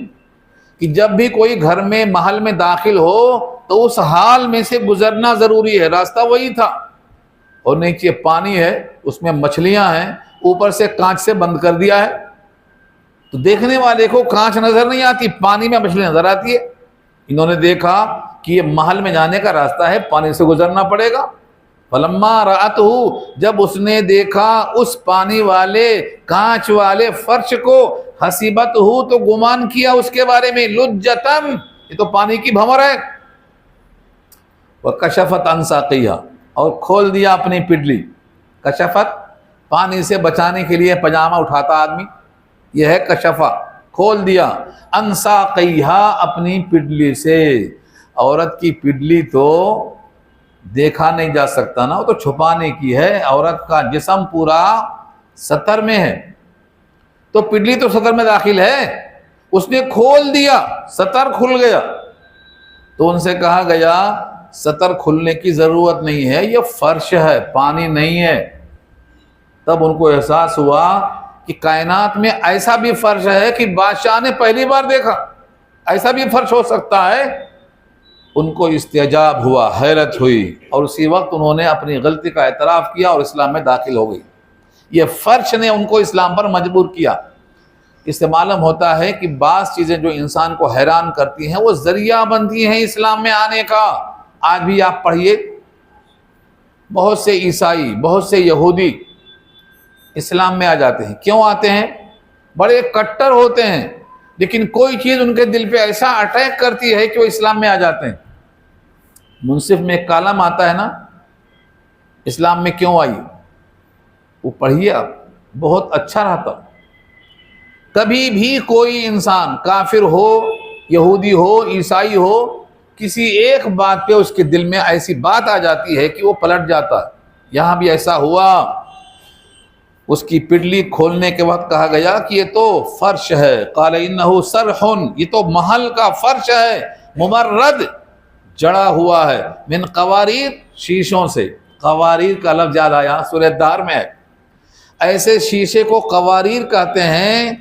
کہ جب بھی کوئی گھر میں محل میں داخل ہو تو اس حال میں سے گزرنا ضروری ہے، راستہ وہی تھا، اور نیچے پانی ہے، اس میں مچھلیاں ہیں، اوپر سے کانچ سے بند کر دیا ہے، تو دیکھنے والے کو کانچ نظر نہیں آتی، پانی میں مچھلی نظر آتی ہے۔ انہوں نے دیکھا کہ یہ محل میں جانے کا راستہ ہے، پانی سے گزرنا پڑے گا۔ فلما رأتہ، جب اس نے دیکھا اس پانی والے کانچ والے فرش کو، حسبتہ، تو گمان کیا اس کے بارے میں، لجتن، یہ تو پانی کی بھنور ہے، وکشفت عن ساقیہا، اور کھول دیا اپنی پڈلی۔ کشفت پانی سے بچانے کے لیے پجامہ اٹھاتا آدمی، یہ ہے کشفہ، کھول دیا، عن ساقیہا، اپنی پڈلی سے۔ عورت کی پڈلی تو دیکھا نہیں جا سکتا نا، وہ تو چھپانے کی ہے، عورت کا جسم پورا ستر میں ہے، تو پڈلی تو ستر میں داخل ہے، اس نے کھول دیا، ستر کھل گیا۔ تو ان سے کہا گیا ستر کھلنے کی ضرورت نہیں ہے، یہ فرش ہے، پانی نہیں ہے۔ تب ان کو احساس ہوا کہ کائنات میں ایسا بھی فرش ہے کہ بادشاہ نے پہلی بار دیکھا، ایسا بھی فرش ہو سکتا ہے۔ ان کو استعجاب ہوا، حیرت ہوئی، اور اسی وقت انہوں نے اپنی غلطی کا اعتراف کیا اور اسلام میں داخل ہو گئی۔ یہ فرش نے ان کو اسلام پر مجبور کیا۔ اس سے معلوم ہوتا ہے کہ بعض چیزیں جو انسان کو حیران کرتی ہیں وہ ذریعہ بنتی ہیں اسلام میں آنے کا۔ آج بھی آپ پڑھیے، بہت سے عیسائی، بہت سے یہودی اسلام میں آ جاتے ہیں۔ کیوں آتے ہیں؟ بڑے کٹر ہوتے ہیں، لیکن کوئی چیز ان کے دل پہ ایسا اٹیک کرتی ہے کہ وہ اسلام میں آ جاتے ہیں۔ منصف میں ایک کالم آتا ہے نا، اسلام میں کیوں آئی، وہ پڑھیے آپ، بہت اچھا رہتا۔ کبھی بھی کوئی انسان، کافر ہو، یہودی ہو، عیسائی ہو، کسی ایک بات پہ اس کے دل میں ایسی بات آ جاتی ہے کہ وہ پلٹ جاتا ہے۔ یہاں بھی ایسا ہوا، اس کی پڈلی کھولنے کے وقت کہا گیا کہ یہ تو فرش ہے، قال انہ سرح، یہ تو محل کا فرش ہے، ممرد، جڑا ہوا ہے، من قواریر، شیشوں سے۔ قواریر کا لفظ یاد آیا، سورہ دار میں ہے۔ ایسے شیشے کو قواریر کہتے ہیں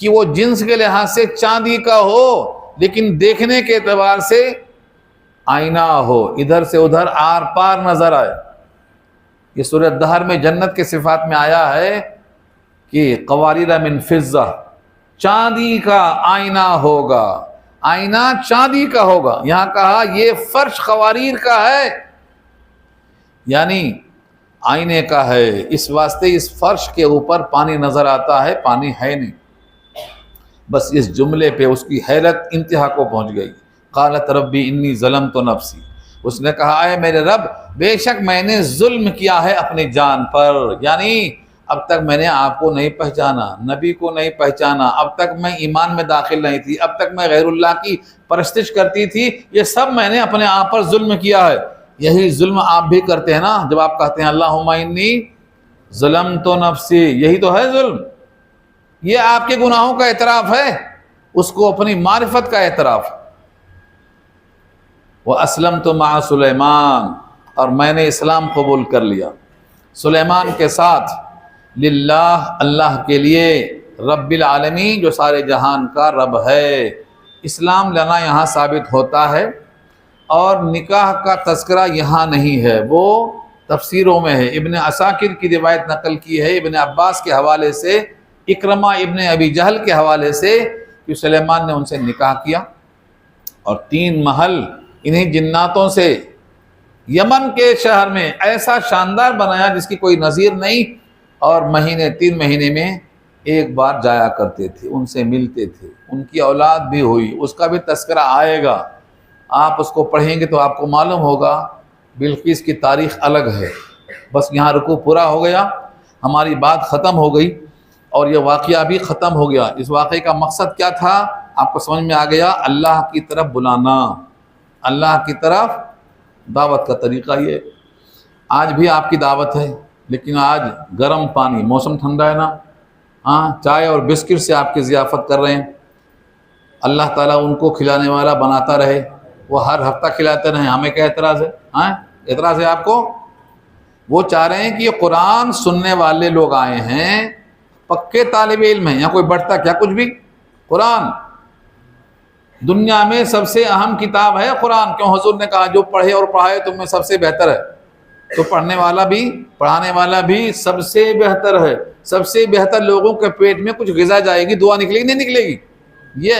کہ وہ جنس کے لحاظ سے چاندی کا ہو، لیکن دیکھنے کے اعتبار سے آئینہ ہو، ادھر سے ادھر آر پار نظر آئے۔ یہ سورہ دہر میں جنت کے صفات میں آیا ہے کہ قواریر من فضہ، چاندی کا آئینہ ہوگا، آئینہ چاندی کا ہوگا۔ یہاں کہا یہ فرش قواریر کا ہے، یعنی آئینے کا ہے، اس واسطے اس فرش کے اوپر پانی نظر آتا ہے، پانی ہے نہیں۔ بس اس جملے پہ اس کی حیرت انتہا کو پہنچ گئی۔ قالت ربی انی ظلمت نفسی، اس نے کہا اے میرے رب، بے شک میں نے ظلم کیا ہے اپنی جان پر، یعنی اب تک میں نے آپ کو نہیں پہچانا، نبی کو نہیں پہچانا، اب تک میں ایمان میں داخل نہیں تھی، اب تک میں غیر اللہ کی پرستش کرتی تھی، یہ سب میں نے اپنے آپ پر ظلم کیا ہے۔ یہی ظلم آپ بھی کرتے ہیں نا، جب آپ کہتے ہیں اللہم انی ظلمت نفسی، یہی تو ہے ظلم، یہ آپ کے گناہوں کا اعتراف ہے، اس کو اپنی معرفت کا اعتراف۔ وَأَسْلَمْتُ مَعَ سُلَيْمَانَ، اور میں نے اسلام قبول کر لیا سلیمان کے ساتھ، للہ، اللہ کے لیے، رب العالمین، جو سارے جہان کا رب ہے۔ اسلام لانا یہاں ثابت ہوتا ہے، اور نکاح کا تذکرہ یہاں نہیں ہے، وہ تفسیروں میں ہے۔ ابن عساکر کی روایت نقل کی ہے ابن عباس کے حوالے سے، اکرمہ ابن ابی جہل کے حوالے سے، کہ سلیمان نے ان سے نکاح کیا، اور 3 محل انہیں جناتوں سے یمن کے شہر میں ایسا شاندار بنایا جس کی کوئی نظیر نہیں، اور 3 مہینے میں ایک بار جایا کرتے تھے، ان سے ملتے تھے، ان کی اولاد بھی ہوئی، اس کا بھی تذکرہ آئے گا، آپ اس کو پڑھیں گے تو آپ کو معلوم ہوگا۔ بلقیس کی تاریخ الگ ہے، بس یہاں رکوع پورا ہو گیا، ہماری بات ختم ہو گئی اور یہ واقعہ بھی ختم ہو گیا۔ اس واقعے کا مقصد کیا تھا آپ کو سمجھ میں آ گیا؟ اللہ کی طرف بلانا، اللہ کی طرف دعوت کا طریقہ یہ۔ آج بھی آپ کی دعوت ہے، لیکن آج گرم پانی، موسم ٹھنڈا ہے نا، ہاں چائے اور بسکٹ سے آپ کی ضیافت کر رہے ہیں۔ اللہ تعالیٰ ان کو کھلانے والا بناتا رہے، وہ ہر ہفتہ کھلاتے رہیں، ہمیں کیا اعتراض ہے؟ ہاں اعتراض ہے آپ کو؟ وہ چاہ رہے ہیں کہ یہ قرآن سننے والے لوگ آئے ہیں، پکے طالب علم ہیں، یہاں کوئی بڑھتا کیا کچھ بھی؟ قرآن دنیا میں سب سے اہم کتاب ہے قرآن، کیوں حضور نے کہا جو پڑھے اور پڑھائے تم میں سب سے بہتر ہے، تو پڑھنے والا بھی پڑھانے والا بھی سب سے بہتر ہے۔ سب سے بہتر لوگوں کے پیٹ میں کچھ غذا جائے گی، دعا نکلے گی نہیں نکلے گی؟ یہ